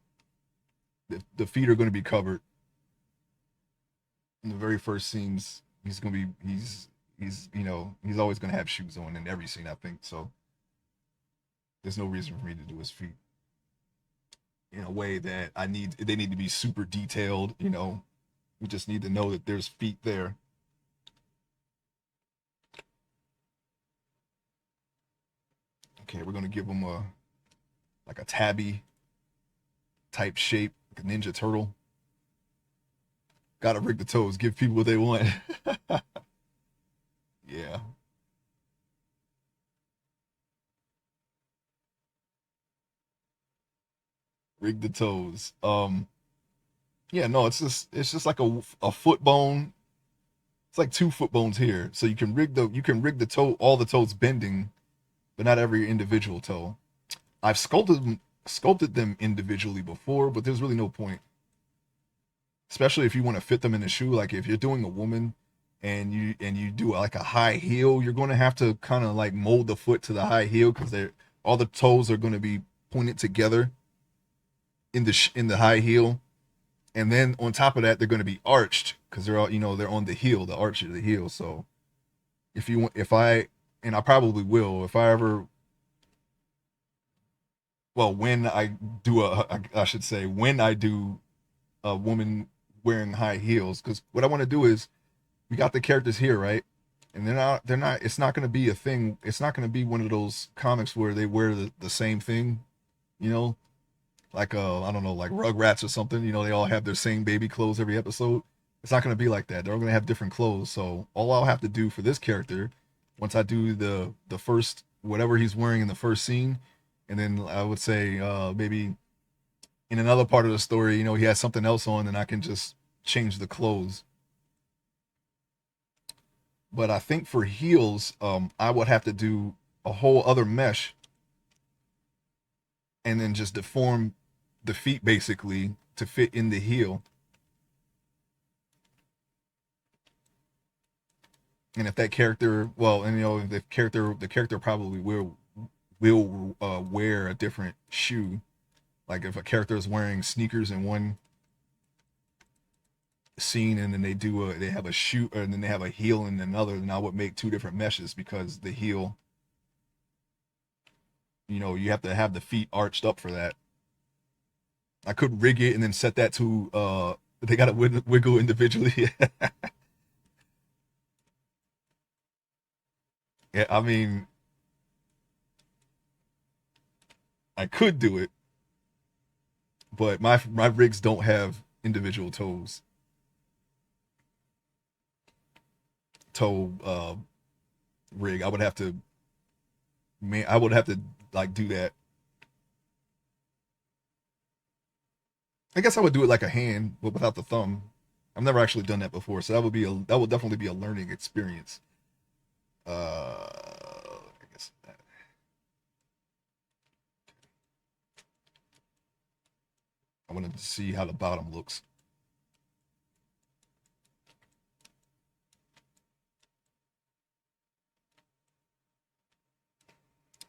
the feet are going to be covered. In the very first scenes, he's always going to have shoes on in every scene, I think. So there's no reason for me to do his feet in a way that they need to be super detailed. We just need to know that there's feet there. Okay, we're gonna give them like a tabby type shape, like a ninja turtle. Gotta rig the toes, give people what they want. Yeah, rig the toes. Yeah, no, it's just like a foot bone. It's like 2 foot bones here, so you can rig the toe, all the toes bending, but not every individual toe. I've sculpted them individually before, but there's really no point, especially if you want to fit them in the shoe. Like if you're doing a woman and you do like a high heel, you're going to have to kind of like mold the foot to the high heel because they're all the toes are going to be pointed together in the high heel, and then on top of that they're going to be arched because they're all they're on the heel, the arch of the heel. So if you want, if I and I probably will if I ever, well, when I do I should say when I do a woman wearing high heels, because what I want to do is we got the characters here, right? And they're not it's not going to be a thing. It's not going to be one of those comics where they wear the same thing, you know, like I don't know, like Rugrats or something. They all have their same baby clothes every episode. It's not going to be like that. They're all going to have different clothes. So all I'll have to do for this character, once I do the first whatever he's wearing in the first scene, and then I would say maybe in another part of the story, he has something else on, and I can just change the clothes. But I think for heels, I would have to do a whole other mesh and then just deform the feet basically to fit in the heel. And if that character, well, and the character probably will wear a different shoe. Like if a character is wearing sneakers in one scene and then they have a shoe and then they have a heel in another, then I would make 2 different meshes because the heel, you have to have the feet arched up for that. I could rig it and then set that to they gotta wiggle individually. Yeah, I mean, I could do it, but my rigs don't have individual toe rig. I would have to like do that. I guess I would do it like a hand, but without the thumb. I've never actually done that before, so that would definitely be a learning experience. I guess I wanted to see how the bottom looks.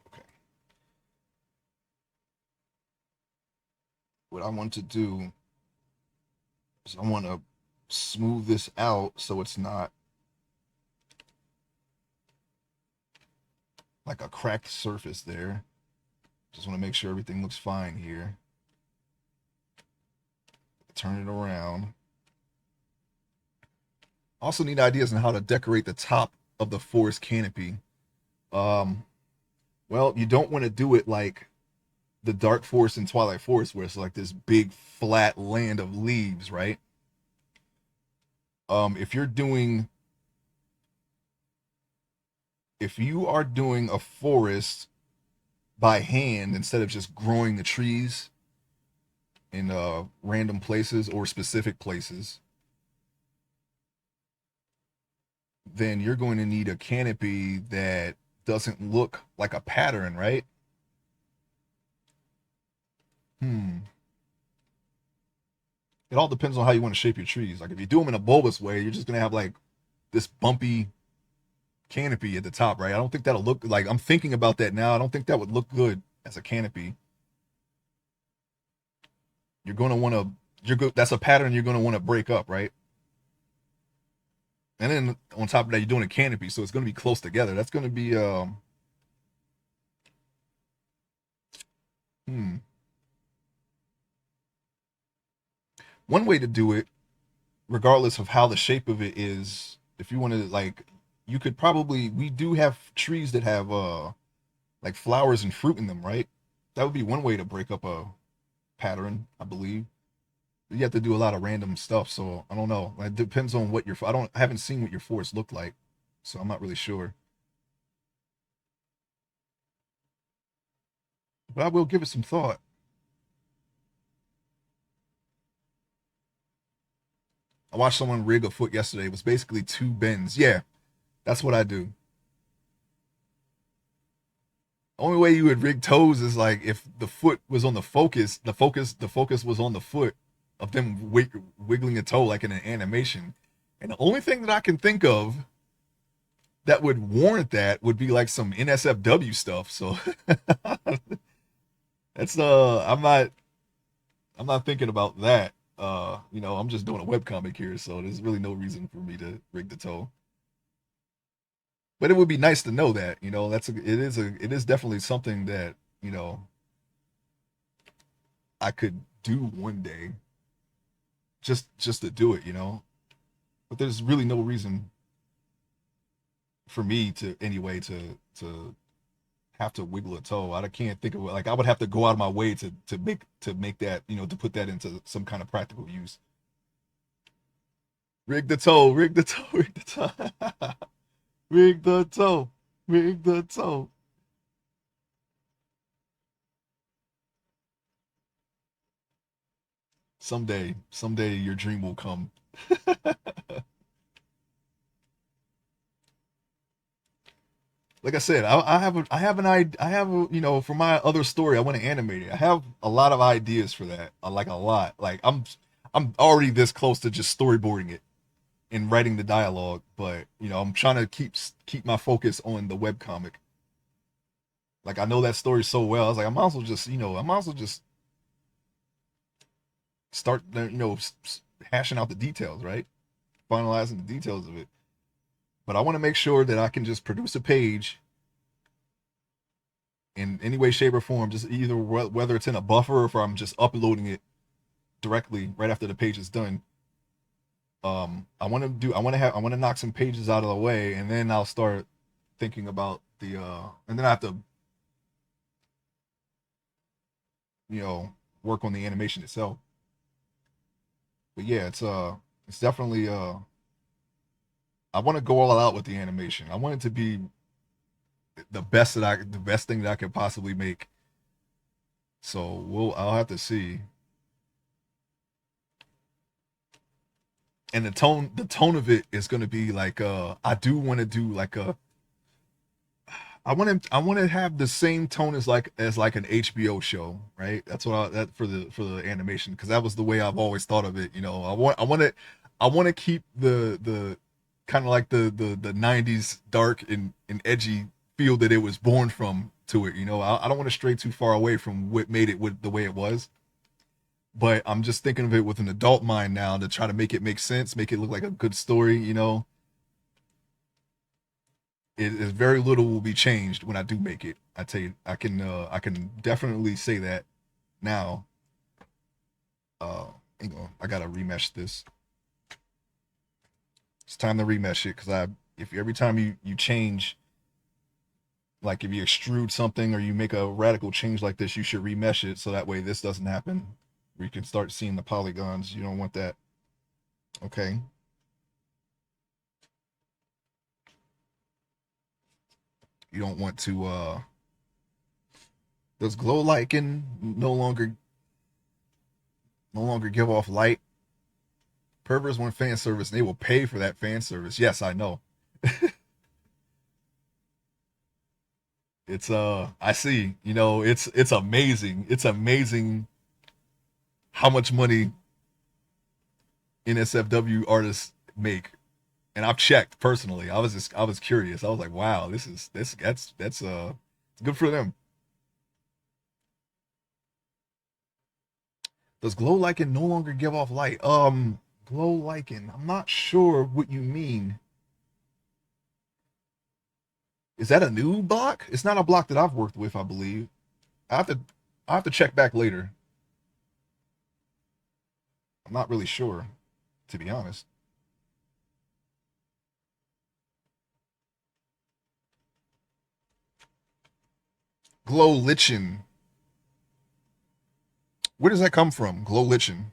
Okay. What I want to do is I want to smooth this out so it's not like a cracked surface there. Just want to make sure everything looks fine here. Turn it around. Also need ideas on how to decorate the top of the forest canopy. Um, well, you don't want to do it like the Dark Forest and Twilight Forest, where it's like this big flat land of leaves, right? If you're doing, if you are doing a forest by hand instead of just growing the trees in random places or specific places, then you're going to need a canopy that doesn't look like a pattern, right? Hmm. It all depends on how you want to shape your trees. Like if you do them in a bulbous way, you're just gonna have like this bumpy canopy at the top, right? I don't think that'll look like. I'm thinking about that now. I don't think that would look good as a canopy. You're gonna want to. You're good. That's a pattern you're gonna want to break up, right? And then on top of that, you're doing a canopy, so it's gonna be close together. That's gonna be hmm. One way to do it, regardless of how the shape of it is, if you want to like, you could probably. We do have trees that have like flowers and fruit in them, right? That would be one way to break up a pattern, I believe. You have to do a lot of random stuff, so I don't know. It depends on what your I haven't seen what your forest looked like, so I'm not really sure. But I will give it some thought. I watched someone rig a foot yesterday. It was basically two bends. Yeah, that's what I do. Only way you would rig toes is like if the foot was on the focus was on the foot of them wiggling a toe like in an animation. And the only thing that I can think of that would warrant that would be like some NSFW stuff. So that's I'm not thinking about that. I'm just doing a webcomic here, so there's really no reason for me to rig the toe. But it would be nice to know that, it is definitely something that, I could do one day just to do it. But there's really no reason for me to anyway to have to wiggle a toe. I can't think of it. Like I would have to go out of my way to make that, to put that into some kind of practical use. Rig the toe, rig the toe, rig the toe. Rig the toe. Rig the toe. Someday your dream will come. Like I said, I have a, for my other story, I want to animate it. I have a lot of ideas for that. Like a lot. Like I'm already this close to just storyboarding it and writing the dialogue, but I'm trying to keep my focus on the web comic. Like I know that story so well. I was like, I might as well just start, hashing out the details, right? Finalizing the details of it. But I want to make sure that I can just produce a page in any way, shape, or form, just either whether it's in a buffer or if I'm just uploading it directly right after the page is done. I want to knock some pages out of the way, and then I'll start thinking about and then I have to you know, work on the animation itself. But yeah, it's definitely I want to go all out with the animation. I want it to be the best thing that I could possibly make. So I'll have to see. And the tone of it is going to be like I do want to do like a I want to have the same tone as like an HBO show, right? That's what that for the animation, because that was the way I've always thought of it. You know, I want to keep the kind of like the 90s dark and edgy feel that it was born from to it. You know, I don't want to stray too far away from what made it the way it was. But I'm just thinking of it with an adult mind now to try to make it make sense, make it look like a good story. You know, it is very little will be changed when I do make it. I tell you, I can definitely say that now. Hang on, I gotta remesh this. It's time to remesh it because I if every time you change, like if you extrude something or you make a radical change like this, you should remesh it so that way this doesn't happen. We can start seeing the polygons. You don't want that. Okay. You don't want to does glow lichen no longer give off light? Perverts want fan service and they will pay for that fan service. Yes, I know. It's I see. You know, it's amazing. It's amazing how much money NSFW artists make. And I've checked personally. I was curious. I was like, wow, that's good for them. Does glow lichen no longer give off light? Glow lichen. I'm not sure what you mean. Is that a new block? It's not a block that I've worked with, I believe. I have to I have to check back later. I'm not really sure, to be honest. Glow lichen. Where does that come from? Glow lichen.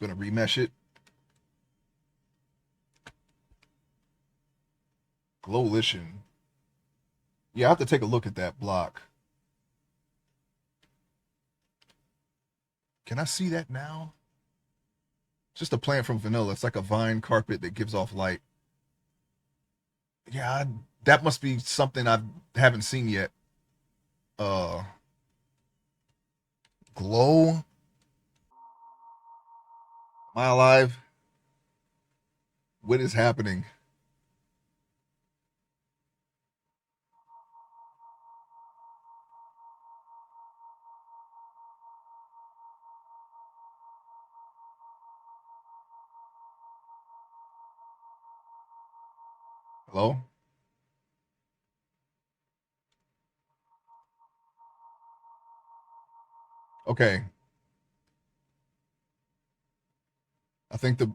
Gonna remesh it. Glow lichen. Yeah, I have to take a look at that block. Can I see that now? Just a plant from vanilla. It's like a vine carpet that gives off light. Yeah, that must be something I haven't seen yet. Uh, glow. Am I alive? What is happening? Hello? Okay. I think the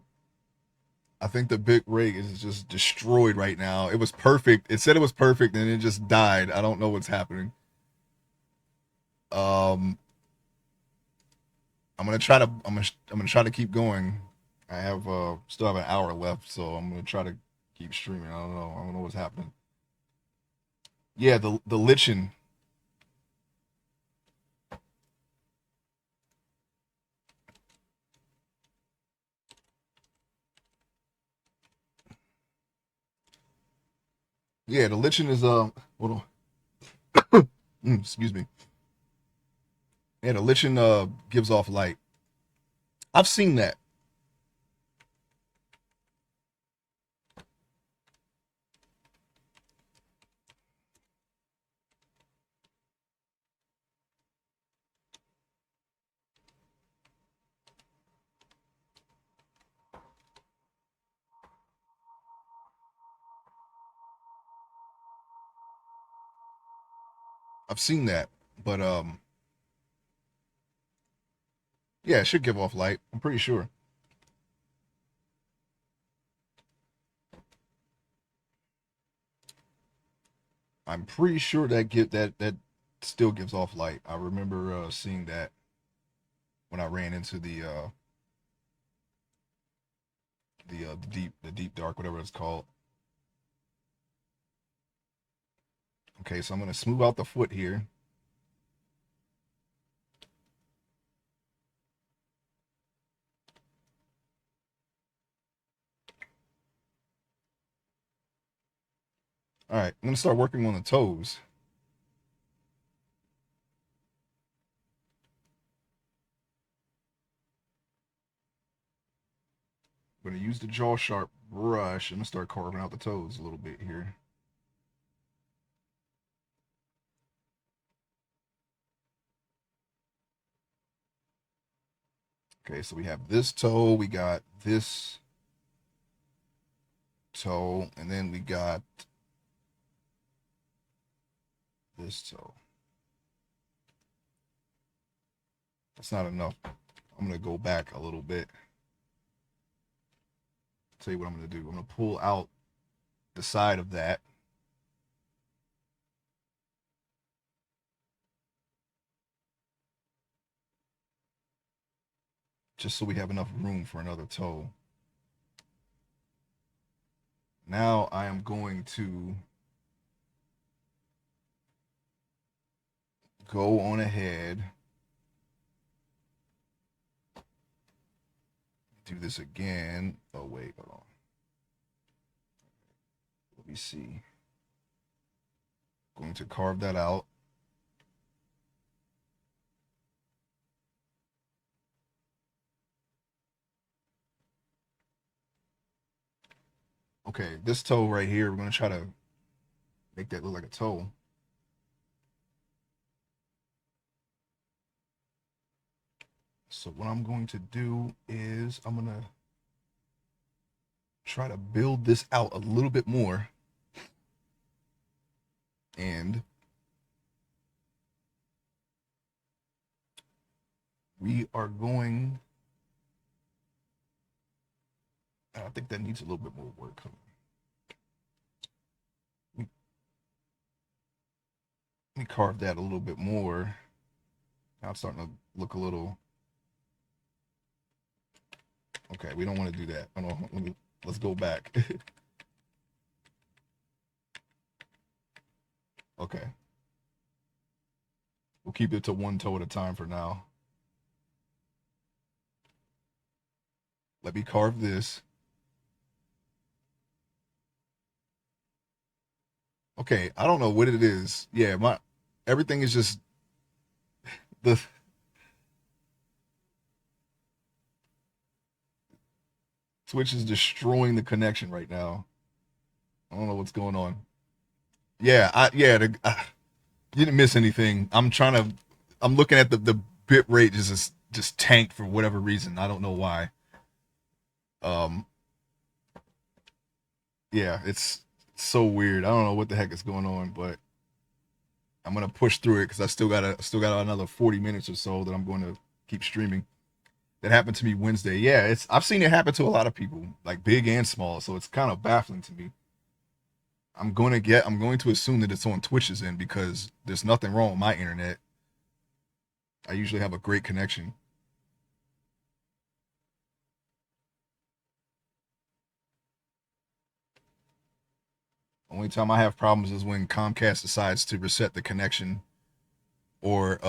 I think the big rig is just destroyed right now. It was perfect. It said it was perfect and it just died. I don't know what's happening. Um, I'm gonna try to keep going. I have still have an hour left, so I'm gonna try to keep streaming. I don't know what's happening. Yeah, the lichen. Yeah, the lichen is hold on. Excuse me. Yeah, the lichen gives off light. I've seen that. I've seen that. But yeah, it should give off light. I'm pretty sure. I'm pretty sure that still gives off light. I remember seeing that when I ran into the deep dark, whatever it's called. Okay, so I'm gonna smooth out the foot here. All right, I'm gonna start working on the toes. I'm gonna use the jaw sharp brush. I'm gonna start carving out the toes a little bit here. Okay, so we have this toe, we got this toe, and then we got this toe. That's not enough. I'm gonna go back a little bit. Tell you what I'm gonna do. I'm gonna pull out the side of that. Just so we have enough room for another toe. Now I am going to go on ahead, do this again. Oh, wait, hold on. Let me see. Going to carve that out. Okay, this toe right here, we're going to try to make that look like a toe. So what I'm going to do is I'm going to try to build this out a little bit more. And we are going, I think that needs a little bit more work. Let me carve that a little bit more. Now it's starting to look a little, okay, we don't want to do that. I don't, let's go back. Okay. We'll keep it to one toe at a time for now. Let me carve this. Okay, I don't know what it is. Yeah, my everything is just the Twitch is destroying the connection right now. I don't know what's going on. Yeah, you didn't miss anything. I'm looking at the bit rate just tanked for whatever reason. I don't know why. Um, yeah, it's so weird. I don't know what the heck is going on, but I'm gonna push through it because I still got another 40 minutes or so that I'm going to keep streaming. That happened to me Wednesday. Yeah, it's I've seen it happen to a lot of people, like big and small. So it's kind of baffling to me. I'm going to assume that it's on Twitch's end because there's nothing wrong with my internet. I usually have a great connection. Only time I have problems is when Comcast decides to reset the connection or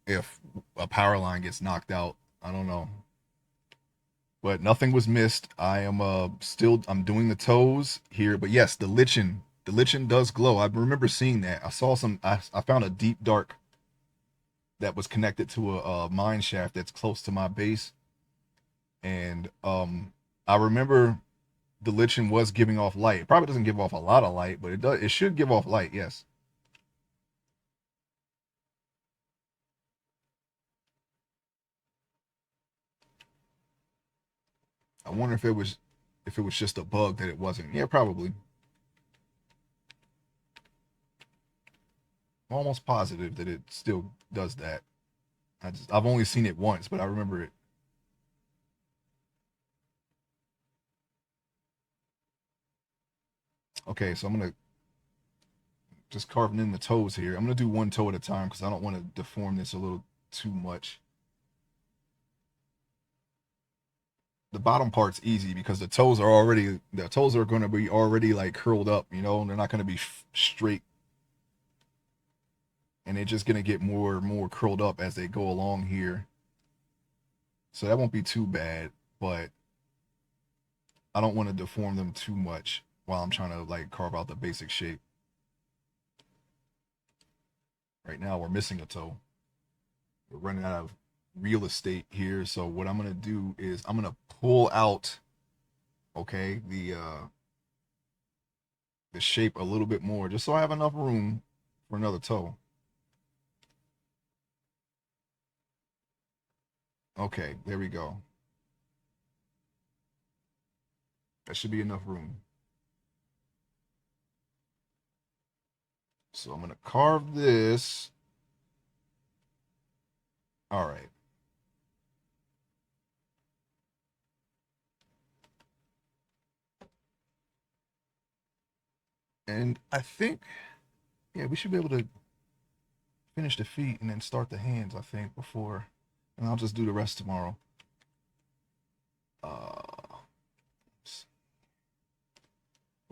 if a power line gets knocked out. I don't know. But nothing was missed. I am I'm doing the toes here, but yes, the lichen does glow. I remember seeing that. I found a deep dark that was connected to a mine shaft that's close to my base, and I remember the lichen was giving off light. It probably doesn't give off a lot of light, but it should give off light, yes. I wonder if it was just a bug that it wasn't. Yeah, probably. I'm almost positive that it still does that. I've only seen it once, but I remember it. Okay, so I'm gonna just carving in the toes here. I'm gonna do one toe at a time because I don't want to deform this a little too much. The bottom part's easy because the toes are going to be already like curled up, you know, and they're not going to be straight, and they're just going to get more and more curled up as they go along here. So that won't be too bad, but I don't want to deform them too much while I'm trying to like carve out the basic shape. Right now we're missing a toe. We're running out of real estate here. So what I'm gonna do is I'm gonna pull out, okay, the shape a little bit more, just so I have enough room for another toe. Okay, there we go. That should be enough room. So I'm gonna carve this. All right. And I think, yeah, we should be able to finish the feet and then start the hands, I think, before, and I'll just do the rest tomorrow. Uh,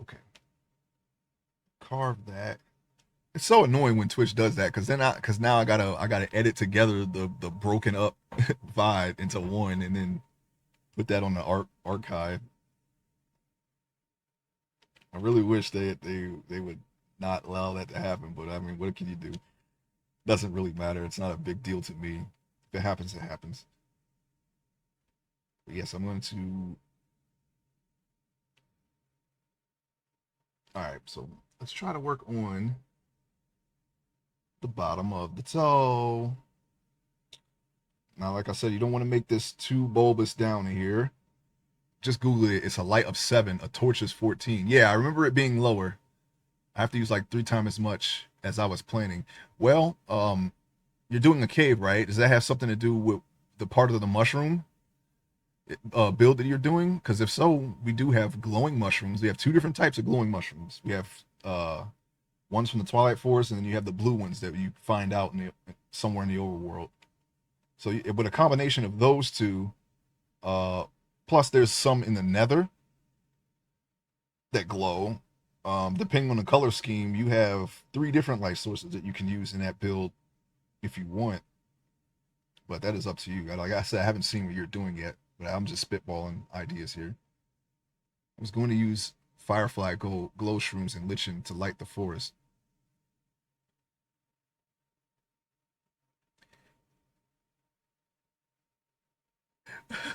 okay. Carve that. It's so annoying when Twitch does that because now I gotta edit together the broken up vibe into one and then put that on the archive. I really wish they would not allow that to happen, but I mean, what can you do? Doesn't really matter. It's not a big deal to me. If it happens, it happens. But yes, I'm going to. All right, so let's try to work on the bottom of the toe. Now, like I said, you don't want to make this too bulbous down here. Just Google it. It's a light of 7. A torch is 14. Yeah, I remember it being lower. I have to use like 3 times as much as I was planning. Well, you're doing a cave, right? Does that have something to do with the part of the mushroom build that you're doing? Because if so, we do have glowing mushrooms. We have 2 different types of glowing mushrooms. We have ones from the Twilight Forest, and then you have the blue ones that you find out somewhere in the overworld. So, with a combination of those two, uh, plus there's some in the Nether that glow. Depending on the color scheme, you have 3 different light sources that you can use in that build if you want. But that is up to you. Like I said, I haven't seen what you're doing yet, but I'm just spitballing ideas here. I was going to use firefly glow shrooms and lichen to light the forest.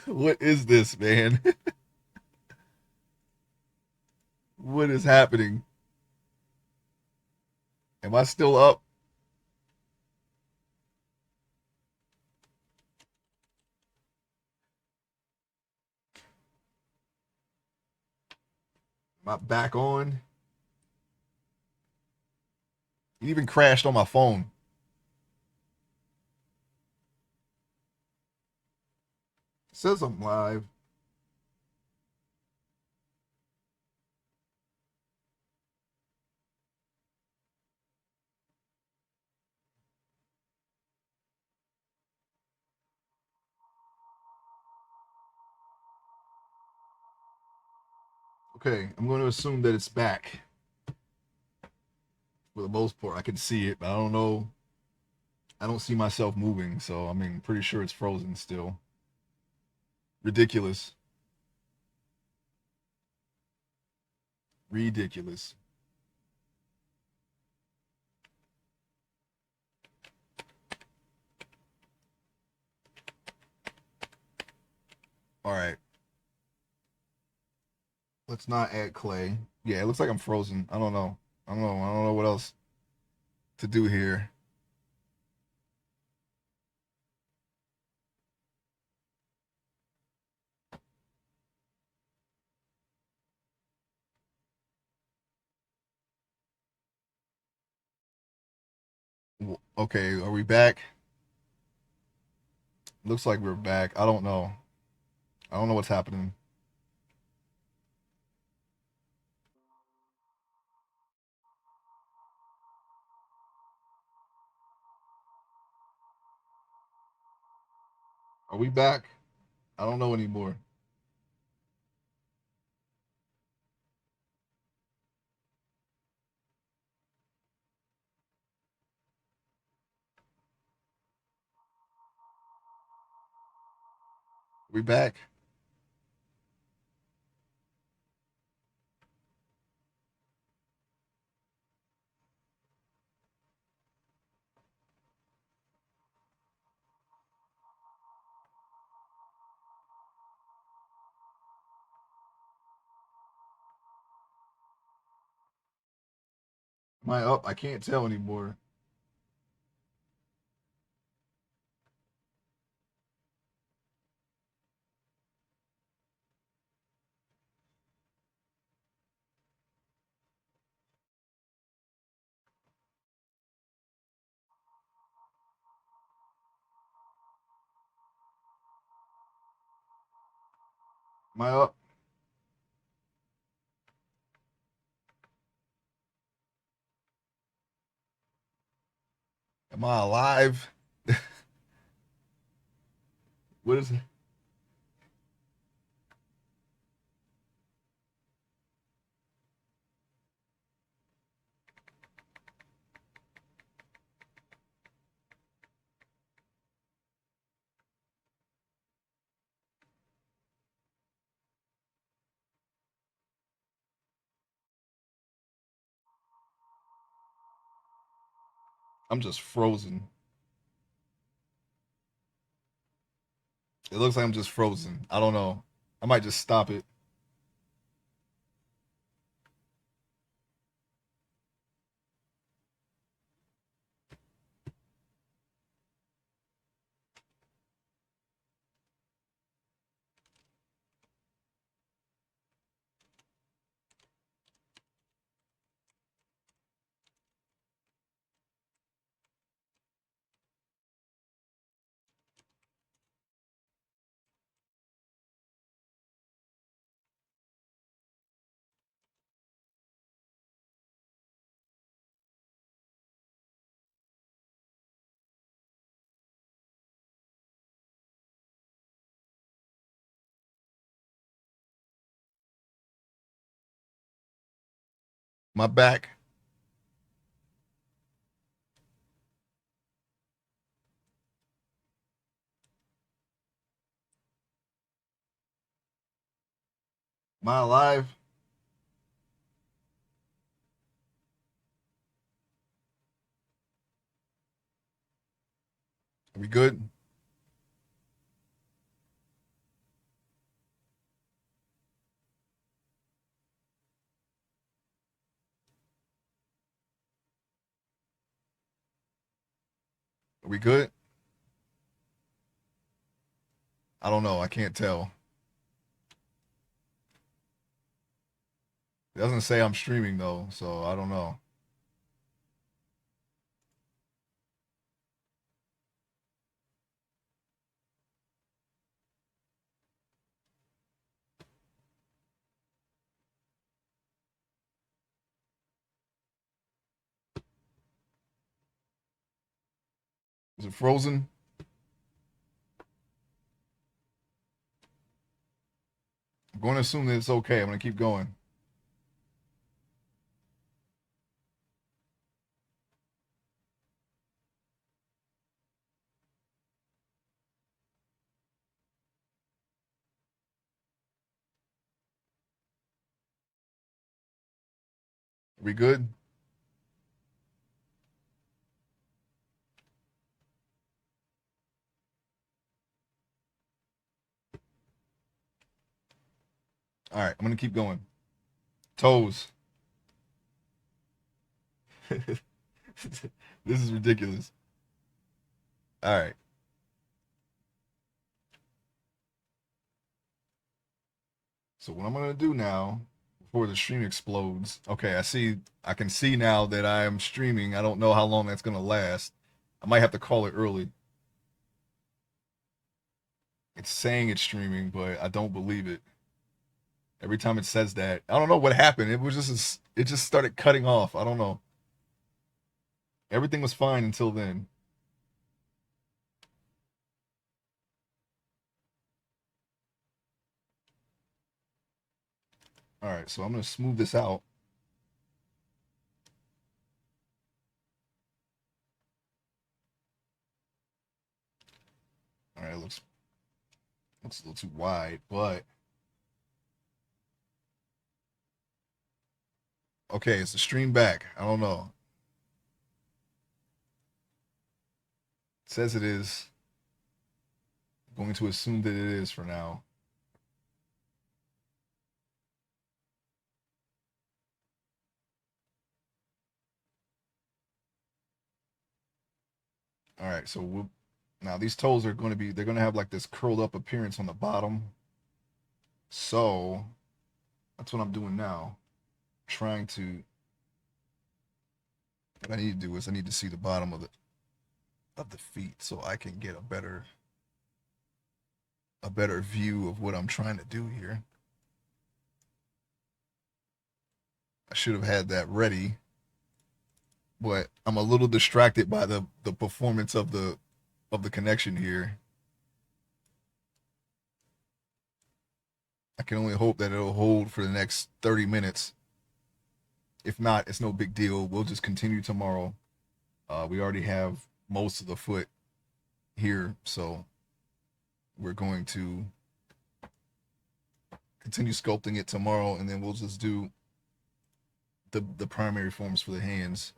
What is this, man? What is happening? Am I still up? Am I back on? It even crashed on my phone. It says I'm live. Okay, I'm going to assume that it's back. For the most part, I can see it, but I don't know. I don't see myself moving, so I mean, pretty sure it's frozen still. Ridiculous. Ridiculous. All right. Let's not add clay. Yeah, it looks like I'm frozen. I don't know. I don't know. I don't know what else to do here. Okay, are we back? Looks like we're back. I don't know. I don't know what's happening. Are we back? I don't know anymore. We back? Am I up? I can't tell anymore. Am I up? Am I alive? What is it? I'm just frozen. It looks like I'm just frozen. I don't know. I might just stop it. My back. Am I alive? Are we good? Are we good? I don't know. I can't tell. It doesn't say I'm streaming though, so I don't know. Is it frozen? I'm going to assume that it's okay. I'm going to keep going. Are we good? All right. I'm going to keep going. Toes. This is ridiculous. All right. So what I'm going to do now before the stream explodes. Okay, I can see now that I am streaming. I don't know how long that's going to last. I might have to call it early. It's saying it's streaming, but I don't believe it. Every time it says that, I don't know what happened. It just started cutting off. I don't know. Everything was fine until then. All right, so I'm gonna smooth this out. All right, looks a little too wide, but okay, it's the stream back. I don't know. It says it is. I'm going to assume that it is for now. All right, so now these toes are going to be, they're going to have like this curled up appearance on the bottom. So that's what I'm doing now. Trying to, what I need to do is I need to see the bottom of the feet so I can get a better view of what I'm trying to do here. I should have had that ready, but I'm a little distracted by the performance of the connection here. I can only hope that it'll hold for the next 30 minutes. If not, it's no big deal. We'll just continue tomorrow. We already have most of the foot here, so we're going to continue sculpting it tomorrow, and then we'll just do the primary forms for the hands.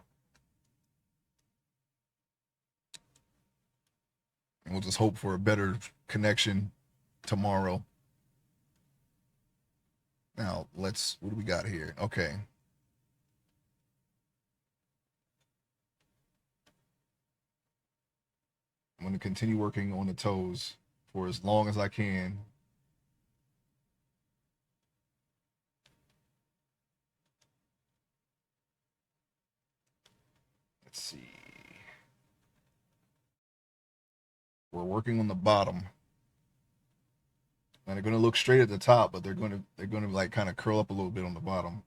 And we'll just hope for a better connection tomorrow. Now, what do we got here? Okay. I'm going to continue working on the toes for as long as I can. Let's see. We're working on the bottom. And they're going to look straight at the top, but they're going to like kind of curl up a little bit on the bottom.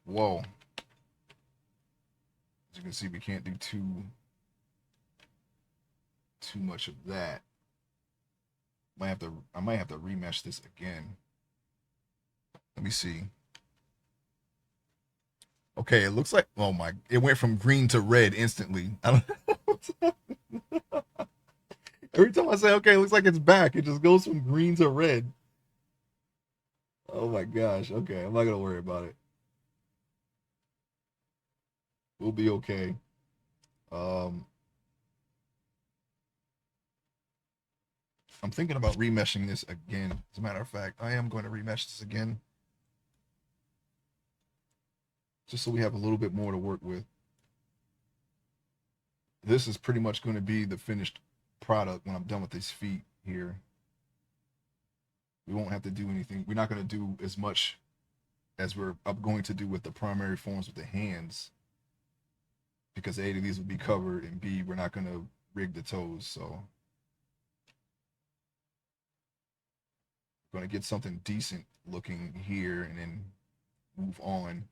Whoa. As you can see, we can't do too much of that. I might have to remesh this again. Let me see. Okay, it looks like, oh my, it went from green to red instantly. I don't Every time I say, okay, it looks like it's back, it just goes from green to red. Oh my gosh. Okay, I'm not gonna worry about it. We'll be okay. Um, I'm thinking about remeshing this again. As a matter of fact, I am going to remesh this again, just so we have a little bit more to work with. This is pretty much going to be the finished product when I'm done with these feet here. We won't have to do anything. We're not going to do as much as we're going to do with the primary forms with the hands, because A, these will be covered, and B, we're not going to rig the toes. So we're going to get something decent looking here and then move on.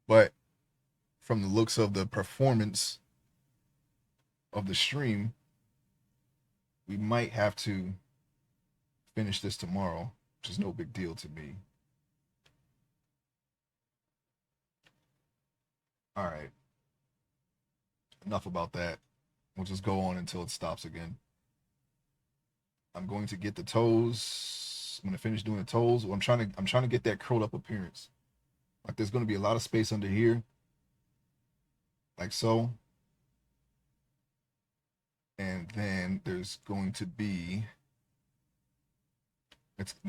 But from the looks of the performance of the stream, we might have to finish this tomorrow, which is no big deal to me. All right. Enough about that. We'll just go on until it stops again. I'm going to get the toes. I'm going to finish doing the toes. I'm trying to get that curled up appearance. Like there's going to be a lot of space under here, like so. And then there's going to be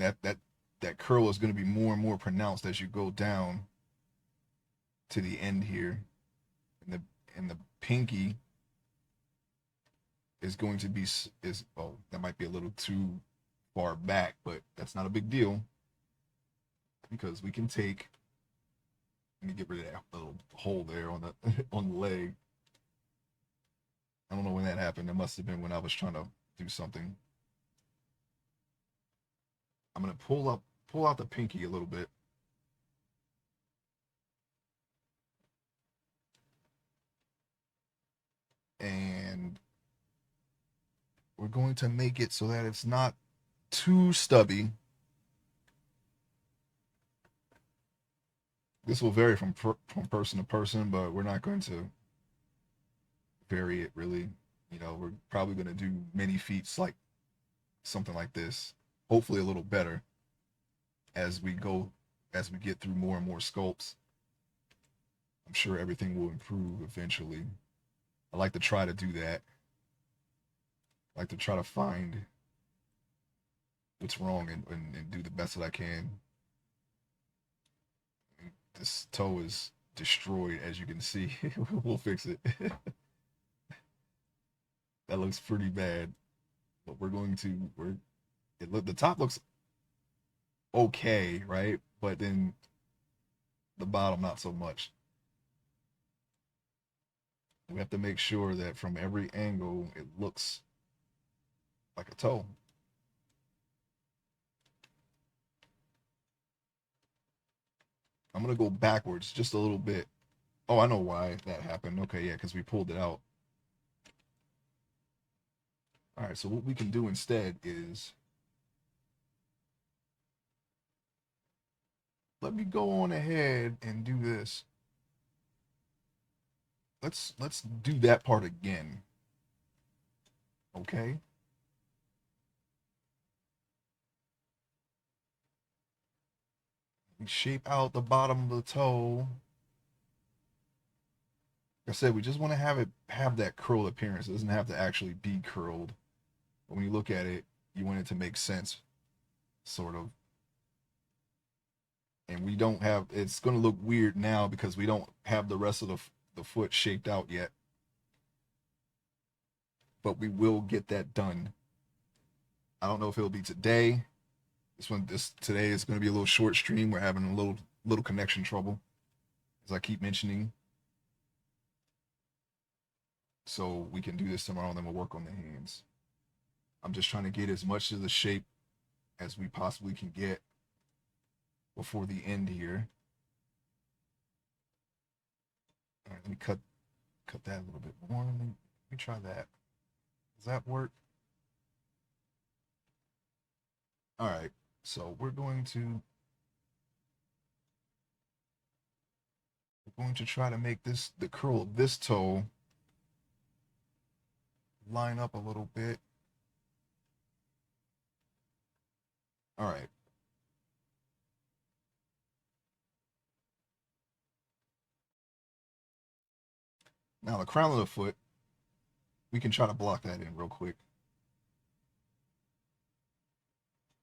that curl is going to be more and more pronounced as you go down to the end here. And the pinky is going to be oh, that might be a little too far back, but that's not a big deal, because we can take, let me get rid of that little hole there on the on the leg. I don't know when that happened. It must have been when I was trying to do something. I'm gonna pull out the pinky a little bit. And we're going to make it so that it's not too stubby. This will vary from person to person, but we're not going to vary it really. You know, we're probably going to do many feats like something like this. Hopefully a little better as we go, as we get through more and more sculpts. I'm sure everything will improve eventually. I like to try to do that. I like to try to find what's wrong and do the best that I can. This toe is destroyed, as you can see. We'll fix it. That looks pretty bad, but the top looks okay, right? But then the bottom not so much. We have to make sure that from every angle it looks like a toe. I'm gonna go backwards just a little bit. Oh, I know why that happened. Okay, yeah, because we pulled it out. All right, so what we can do instead is let me go on ahead and do this. Let's do that part again. Okay? We shape out the bottom of the toe. Like I said, we just want to have that curled appearance. It doesn't have to actually be curled. But when you look at it, you want it to make sense, sort of. And we don't have, it's going to look weird now because we don't have the rest of the foot shaped out yet. But we will get that done. I don't know if it'll be today. Today is going to be a little short stream. We're having a little connection trouble, as I keep mentioning. So we can do this tomorrow, and then we'll work on the hands. I'm just trying to get as much of the shape as we possibly can get before the end here. All right, let me cut that a little bit more. Let me try that. Does that work? All right, so we're going to try to make the curl of this toe line up a little bit. All right. Now the crown of the foot, we can try to block that in real quick.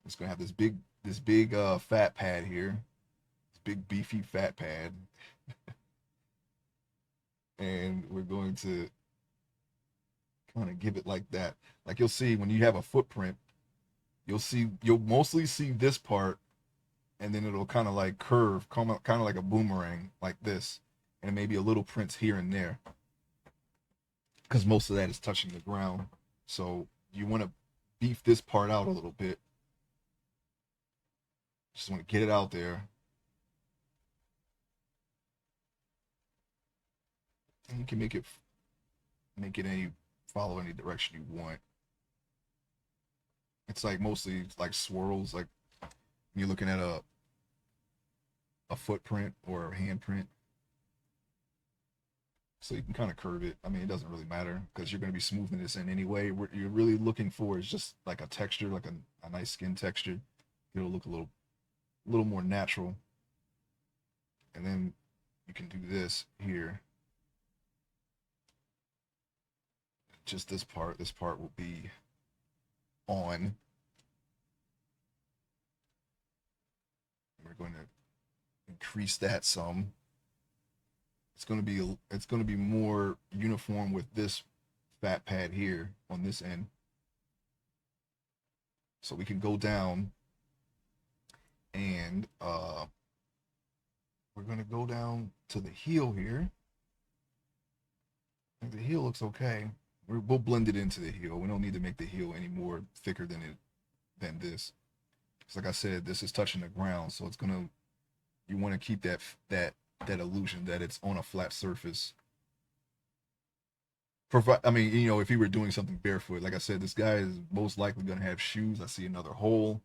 It's gonna have this big fat pad here, this big beefy fat pad, and we're going to kind of give it like that. Like you'll see when you have a footprint, you'll mostly see this part, and then it'll kind of like curve, kind of like a boomerang, like this, and maybe a little prints here and there, because most of that is touching the ground. So you want to beef this part out a little bit. Just want to get it out there. And you can make it follow any direction you want. It's like mostly like swirls, like you're looking at a footprint or a handprint. So you can kind of curve it. I mean, it doesn't really matter because you're going to be smoothing this in anyway. What you're really looking for is just like a texture, like a nice skin texture. It'll look a little more natural. And then you can do this here. Just this part will be on. We're going to increase that some. It's going to be more uniform with this fat pad here on this end. So we can go down and we're going to go down to the heel here. I think the heel looks okay. We'll blend it into the heel. We don't need to make the heel any more thicker than this. Because like I said, this is touching the ground, so you want to keep that illusion that it's on a flat surface. I mean, if he were doing something barefoot, like I said, this guy is most likely going to have shoes. I see another hole.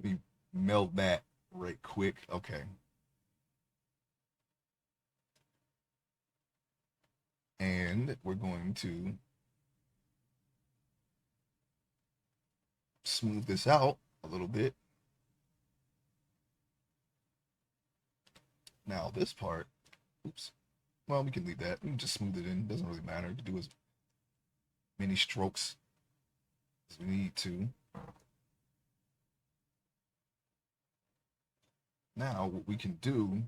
Let me meld that right quick. Okay. And we're going to smooth this out a little bit. Now this part, oops. Well, we can leave that. We can just smooth it in. It doesn't really matter. To do as many strokes as we need to. Now what we can do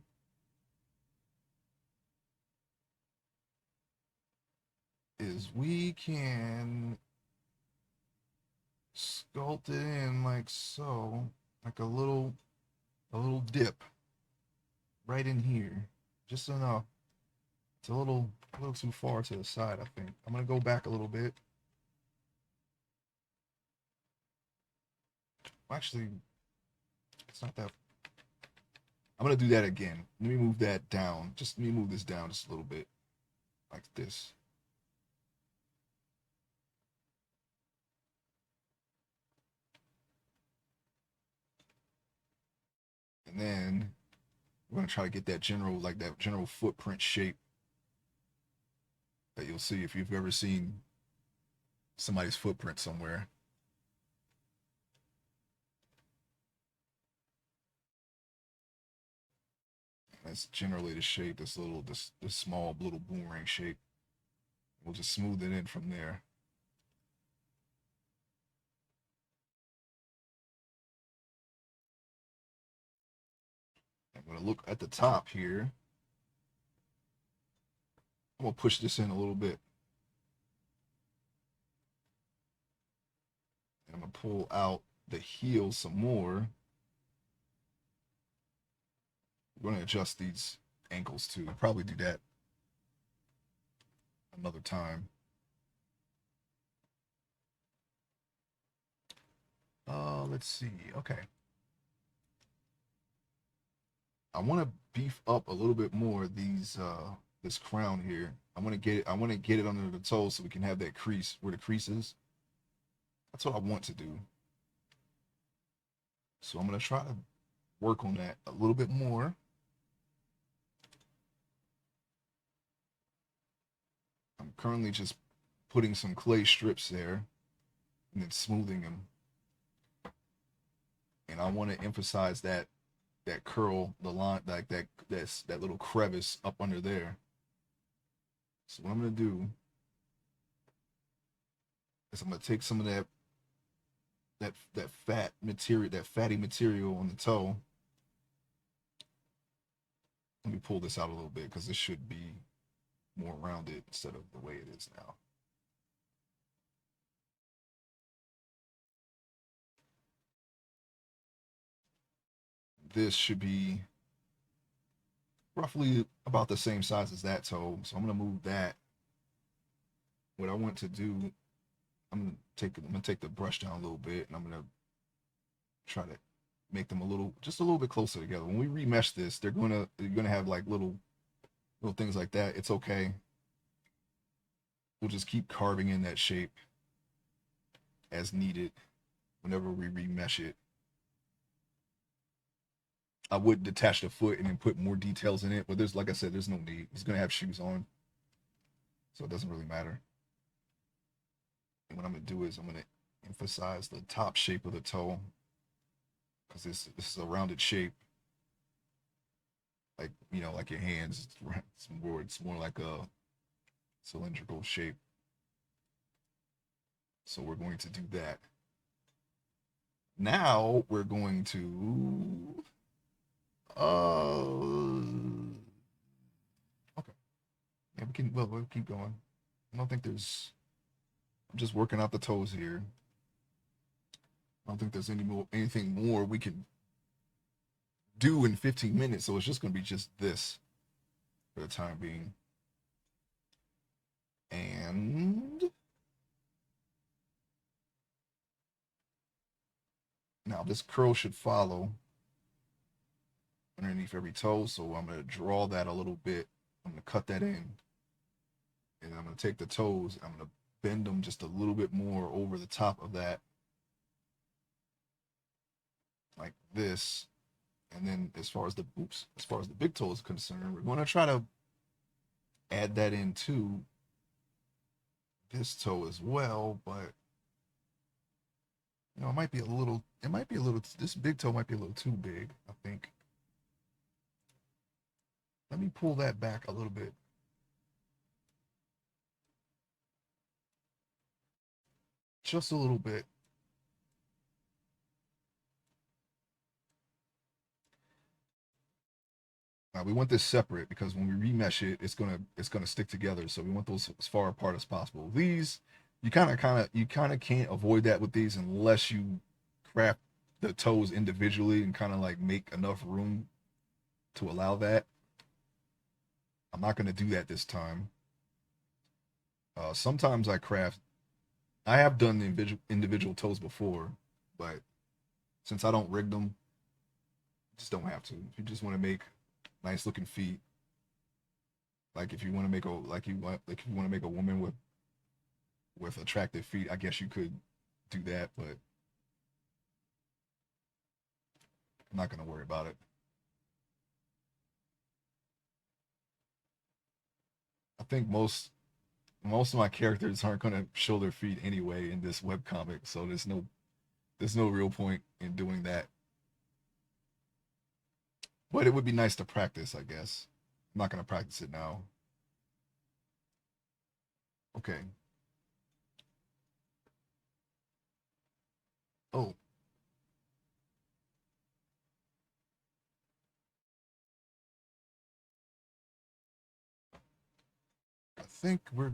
is we can sculpt it in like so, like a little dip right in here, just enough. It's a little too far to the side, I think. I'm gonna go back a little bit. Actually, it's not that. I'm gonna do that again. Let me move that down. Just let me move this down just a little bit, like this. And then we're gonna try to get that general footprint shape that you'll see if you've ever seen somebody's footprint somewhere. That's generally the shape. This small little boomerang shape. We'll just smooth it in from there. I'm gonna look at the top here. I'm gonna push this in a little bit. And I'm gonna pull out the heel some more. We're gonna adjust these ankles too. I'll probably do that another time. Let's see. Okay. I want to beef up a little bit more this crown here. I want to get it under the toe so we can have that crease where the crease is. That's what I want to do. So I'm gonna try to work on that a little bit more. I'm currently just putting some clay strips there and then smoothing them. And I want to emphasize that curl, the line, like that little crevice up under there. So what I'm gonna do is I'm gonna take some of that fat material, that fatty material on the toe. Let me pull this out a little bit because this should be more rounded instead of the way it is now. This should be roughly about the same size as that toe. So I'm gonna move that. What I want to do, I'm gonna take the brush down a little bit, and I'm gonna try to make them just a little bit closer together. When we remesh this, you're gonna have like little things like that. It's okay. We'll just keep carving in that shape as needed whenever we remesh it. I would detach the foot and then put more details in it, but like I said, there's no need. He's gonna have shoes on, so it doesn't really matter. And what I'm gonna do is I'm gonna emphasize the top shape of the toe because this is a rounded shape, like like your hands. It's more like a cylindrical shape. So we're going to do that. Now we're going to okay. Yeah, we'll keep going. I don't think there's I'm just working out the toes here. I don't think there's anything more we can do in 15 minutes, so it's just gonna be just this for the time being. And now this curl should follow underneath every toe, so I'm gonna draw that a little bit. I'm gonna cut that in. And I'm going to take the toes, I'm going to bend them just a little bit more over the top of that, like this. And then as far as the big toe is concerned, we're going to try to add that into this toe as well, but it might be a little, this big toe might be a little too big, I think. Let me pull that back a little bit. Just a little bit. Now we want this separate because when we remesh it, it's gonna stick together. So we want those as far apart as possible. These, you kind of can't avoid that with these unless you craft the toes individually and kind of like make enough room to allow that. I'm not gonna do that this time. Sometimes I have done the individual toes before, but since I don't rig them, just don't have to. If you just want to make nice looking feet, like if you want to make a if you want to make a woman with attractive feet, I guess you could do that, but I'm not gonna worry about it. I think most of my characters aren't gonna show their feet anyway in this webcomic, so there's no real point in doing that. But it would be nice to practice, I guess. I'm not gonna practice it now. Okay. Oh, I think we're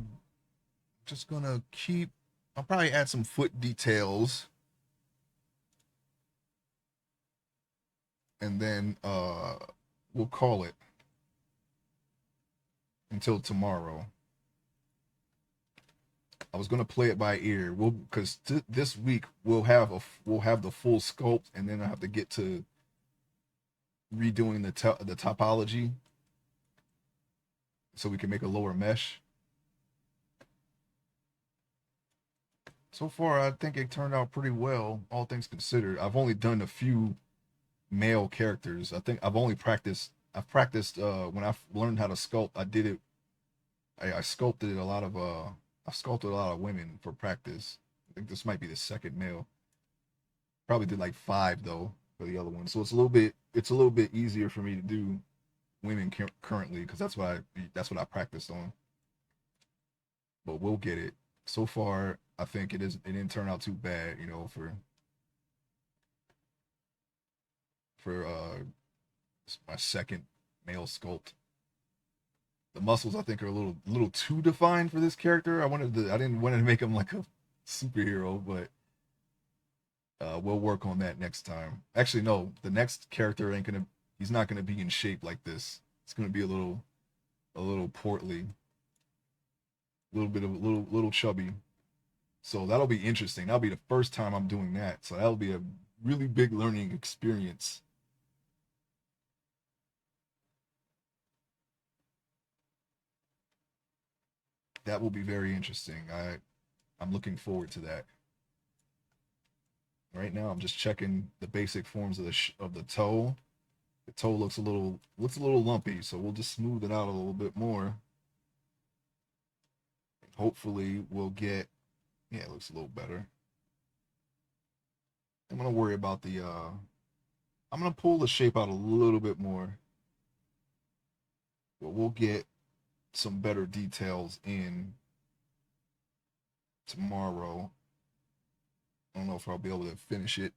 just gonna keep. I'll probably add some foot details, and then we'll call it until tomorrow. I was gonna play it by ear. Because this week we'll have the full sculpt, and then I have to get to redoing the topology so we can make a lower mesh. So far, I think it turned out pretty well, all things considered. I've only done a few male characters. I think I've practiced when I learned how to sculpt. I did it. I sculpted a lot of I sculpted a lot of women for practice. I think this might be the second male. Probably did like five though for the other one. So it's a little bit easier for me to do women currently because that's what I practiced on. But we'll get it. So far, I think it didn't turn out too bad, for my second male sculpt. The muscles I think are a little too defined for this character. I didn't want to make him like a superhero, but we'll work on that next time. Actually, no, the next character he's not gonna be in shape like this. It's gonna be a little portly, a little chubby. So that'll be interesting. That'll be the first time I'm doing that. So that'll be a really big learning experience. That will be very interesting. I'm looking forward to that. Right now, I'm just checking the basic forms of the toe. The toe looks a little lumpy, so we'll just smooth it out a little bit more. Hopefully, we'll get yeah, it looks a little better. I'm gonna worry about the I'm gonna pull the shape out a little bit more, but we'll get some better details in tomorrow. I don't know if I'll be able to finish it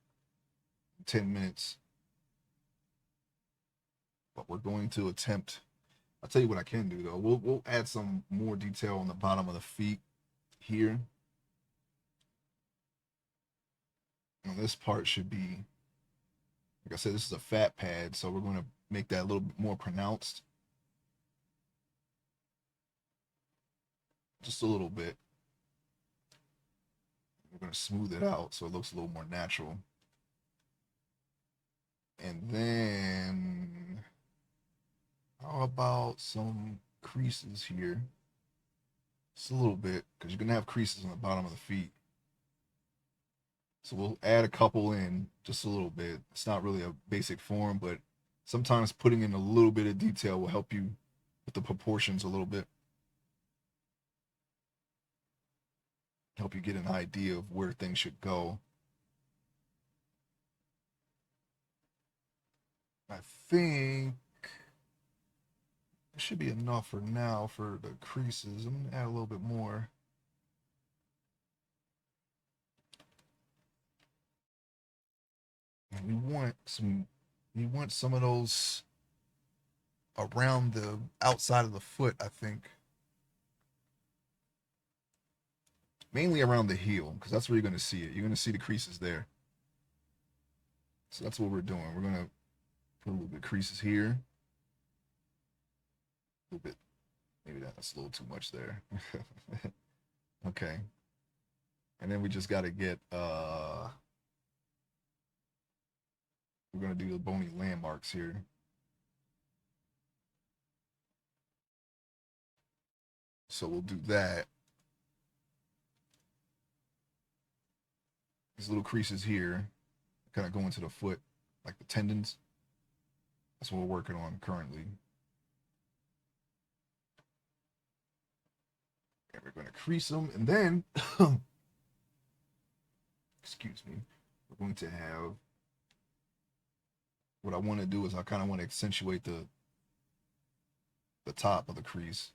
in 10 minutes, but we're going to attempt. I'll tell you what I can do though. We'll add some more detail on the bottom of the feet here. And this part should be, like I said, this is a fat pad, so we're going to make that a little bit more pronounced. Just a little bit. We're going to smooth it out so it looks a little more natural. And then, how about some creases here? Just a little bit, because you're gonna have creases on the bottom of the feet. So we'll add a couple in, just a little bit. It's not really a basic form, but sometimes putting in a little bit of detail will help you with the proportions a little bit. Help you get an idea of where things should go. I think it should be enough for now for the creases. I'm gonna add a little bit more. And we want some of those around the outside of the foot, I think. Mainly around the heel, because that's where you're gonna see it. You're gonna see the creases there. So that's what we're doing. We're gonna put a little bit of creases here. A little bit, maybe that's a little too much there. Okay. And then we just gotta get we're gonna do the bony landmarks here. So we'll do that. These little creases here kind of go into the foot, like the tendons. That's what we're working on currently. And we're going to crease them, and then, excuse me, we're going to have, what I want to do is I kind of want to accentuate the top of the crease.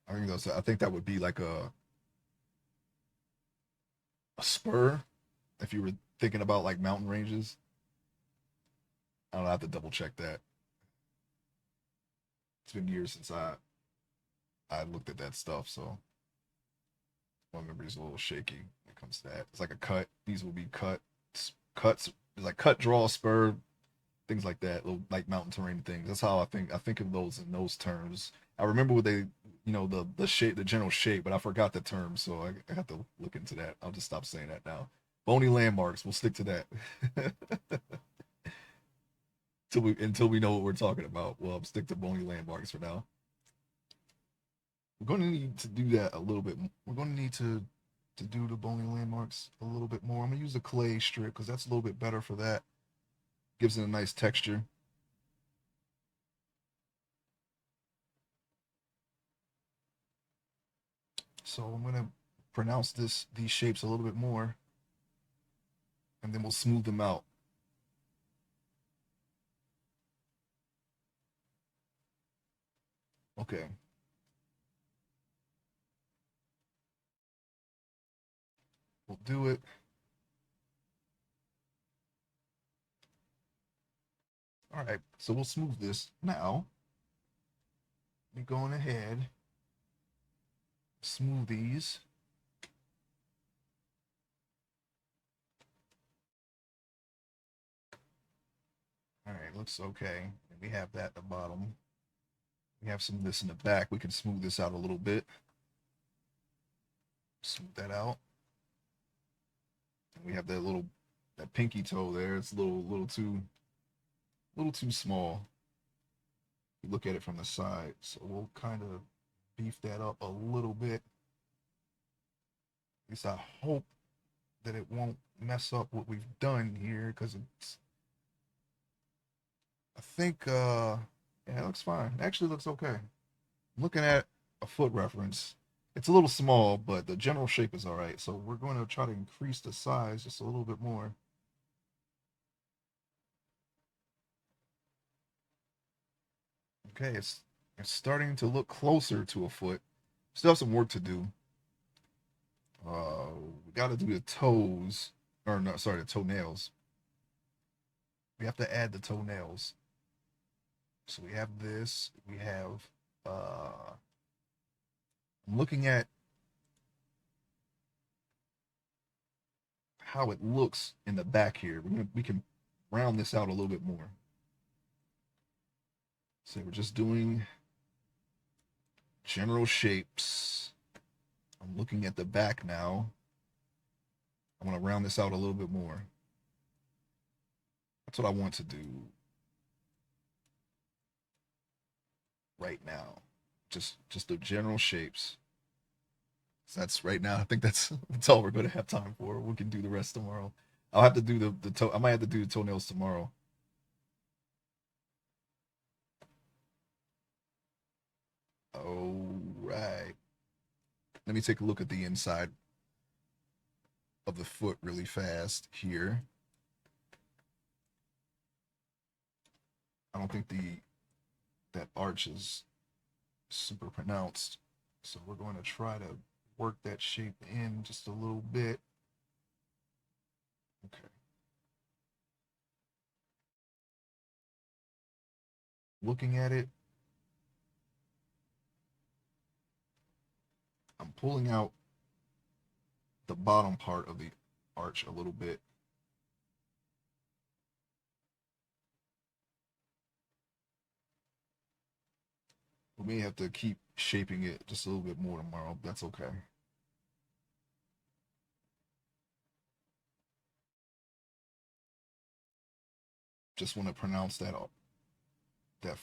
I think that would be like a spur if you were thinking about like mountain ranges. I don't know, I have to double check that. It's been years since I looked at that stuff, so my memory's a little shaky when it comes to that. It's like a cut. These will be cuts. It's like cut, draw, spur, things like that. Little like mountain terrain things. That's how I think. I think of those in those terms. I remember what they, the shape, the general shape, but I forgot the term, so I have to look into that. I'll just stop saying that now. Bony landmarks. We'll stick to that. Until we know what we're talking about. Well, I'll stick to bony landmarks for now. We're going to need to do that a little bit. We're going to need to do the bony landmarks a little bit more. I'm going to use the clay strip because that's a little bit better for that. Gives it a nice texture. So I'm going to pronounce these shapes a little bit more, and then we'll smooth them out. Okay. We'll do it. All right, so we'll smooth this. Now, me going ahead, smooth these. All right, looks okay. And we have that at the bottom. We have some of this in the back. We can smooth this out a little bit. Smooth that out. And we have that pinky toe there. It's a little too small. You look at it from the side, so we'll kind of beef that up a little bit. At least I hope that it won't mess up what we've done here, because I think yeah, it looks fine. It actually looks okay. I'm looking at a foot reference. It's a little small, but the general shape is all right. So we're going to try to increase the size just a little bit more. Okay, it's starting to look closer to a foot. Still have some work to do. We got to do the toes, or no, sorry, the toenails. We have to add the toenails. So we have this. We have. I'm looking at how it looks in the back here. We can round this out a little bit more. So we're just doing general shapes. I'm looking at the back now. I want to round this out a little bit more. That's what I want to do right now. just the general shapes. So that's right now. I think that's all we're going to have time for. We can do the rest tomorrow. I'll have to do the toe. I might have to do the toenails tomorrow. All right. Let me take a look at the inside of the foot really fast here. I don't think that arch is super pronounced, so we're going to try to work that shape in just a little bit. Okay. Looking at it, I'm pulling out the bottom part of the arch a little bit. We may have to keep shaping it just a little bit more tomorrow. That's okay. Just want to pronounce that the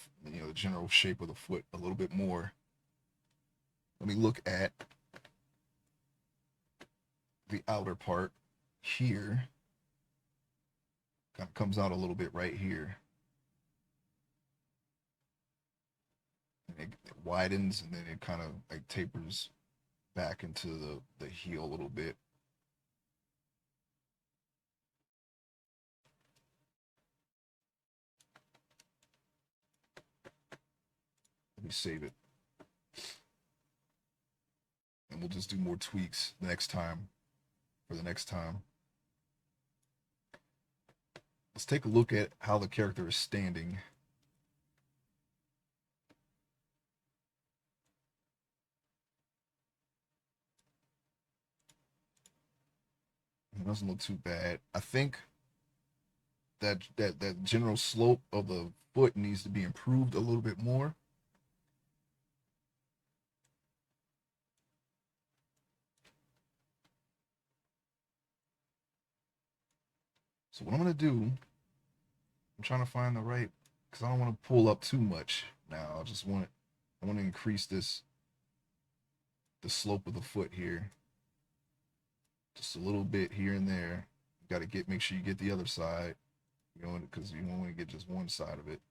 general shape of the foot a little bit more. Let me look at the outer part here. Kind of comes out a little bit right here. And it widens and then it kind of like tapers back into the heel a little bit. Let me save it. And we'll just do more tweaks next time for the next time. Let's take a look at how the character is standing. It doesn't look too bad. I think that general slope of the foot needs to be improved a little bit more. So what I'm gonna do, I'm trying to find the right, because I don't want to pull up too much now. I want to increase the slope of the foot here, just a little bit here and there. You got to make sure you get the other side, because you don't want to get just one side of it.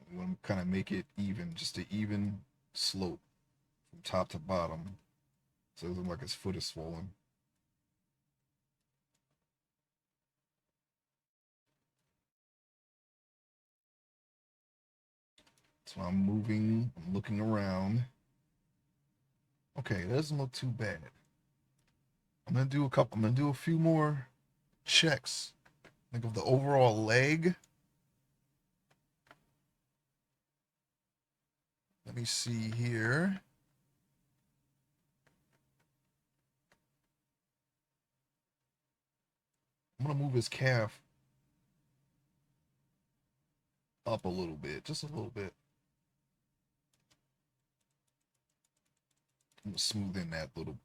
We want to kind of make it even, just an even slope from top to bottom, so it doesn't look like his foot is swollen. So I'm looking around. Okay, that doesn't look too bad. I'm gonna do a few more checks. Think of the overall leg. Let me see here. I'm gonna move his calf up a little bit, just a little bit. I'm gonna smooth in that little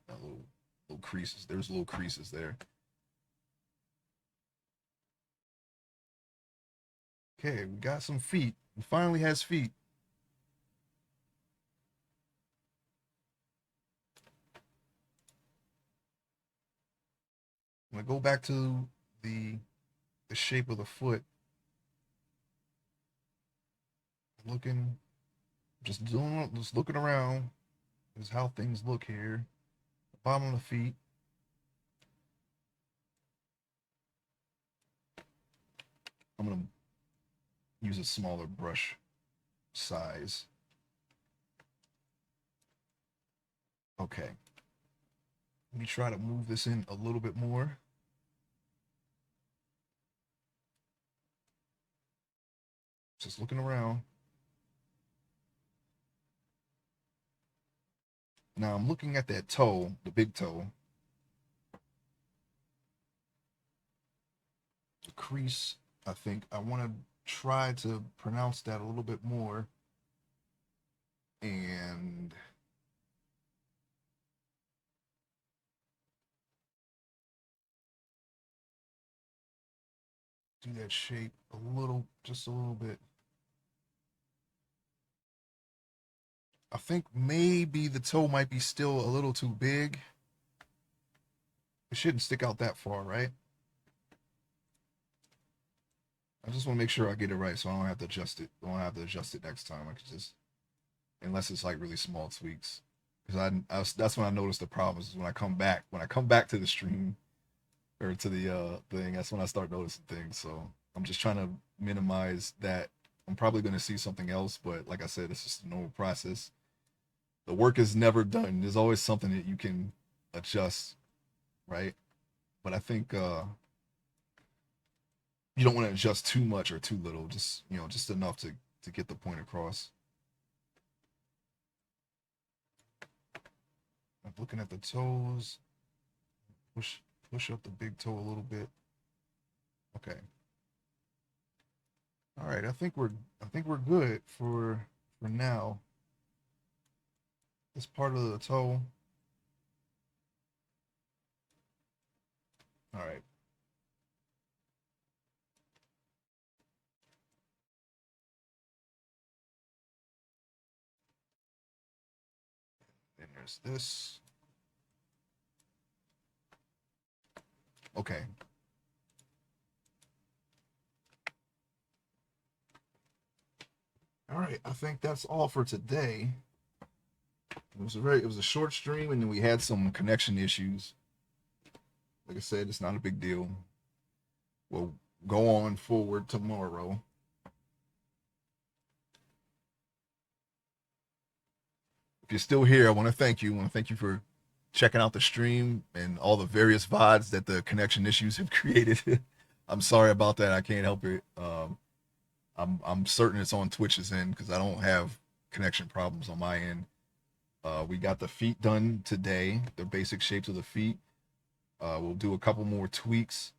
creases. There's little creases there. Okay, we got some feet. He finally has feet. I'm gonna go back to the shape of the foot. Looking, just looking around. Is how things look here. The bottom of the feet. I'm gonna use a smaller brush size. Okay. Let me try to move this in a little bit more. Just looking around. Now I'm looking at that toe, the big toe. The crease, I think. I want to try to pronounce that a little bit more. And do that shape a little, just a little bit. I think maybe the toe might be still a little too big. It shouldn't stick out that far, right? I just want to make sure I get it right so I don't have to adjust it. I don't have to adjust it next time. I can just, unless it's like really small tweaks. Because that's when I notice the problems is when I come back. When I come back to the stream or to the thing, that's when I start noticing things. So I'm just trying to minimize that. I'm probably going to see something else, but like I said, it's just a normal process. The work is never done. There's always something that you can adjust, right? But I think you don't want to adjust too much or too little. Just just enough to get the point across. I'm looking at the toes. Push push up the big toe a little bit. Okay. All right. I think we're good for now. This part of the toe. All right. Then there's this. Okay. All right. I think that's all for today. It was a short stream, and then we had some connection issues. Like I said, it's not a big deal. We'll go on forward tomorrow. If you're still here, I want to thank you. I want to thank you for checking out the stream and all the various VODs that the connection issues have created. I'm sorry about that. I can't help it. I'm certain it's on Twitch's end because I don't have connection problems on my end. We got the feet done today, the basic shapes of the feet. We'll do a couple more tweaks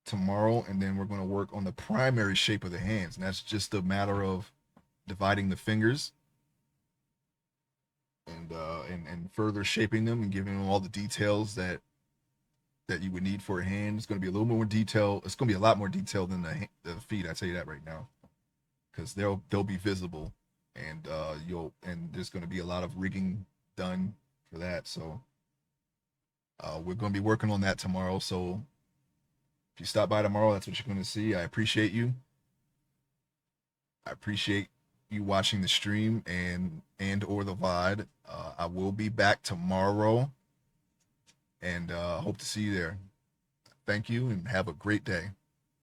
tomorrow, and then we're going to work on the primary shape of the hands, and that's just a matter of dividing the fingers and further shaping them and giving them all the details that you would need for a hand. It's going to be a little more detail. It's going to be a lot more detail than the feet. I tell you that right now, because they'll be visible, and there's going to be a lot of rigging done for that. So we're going to be working on that tomorrow. So if you stop by tomorrow, that's what you're going to see. I appreciate you. I appreciate you watching the stream and or the VOD. I will be back tomorrow, and hope to see you there. Thank you, and have a great day.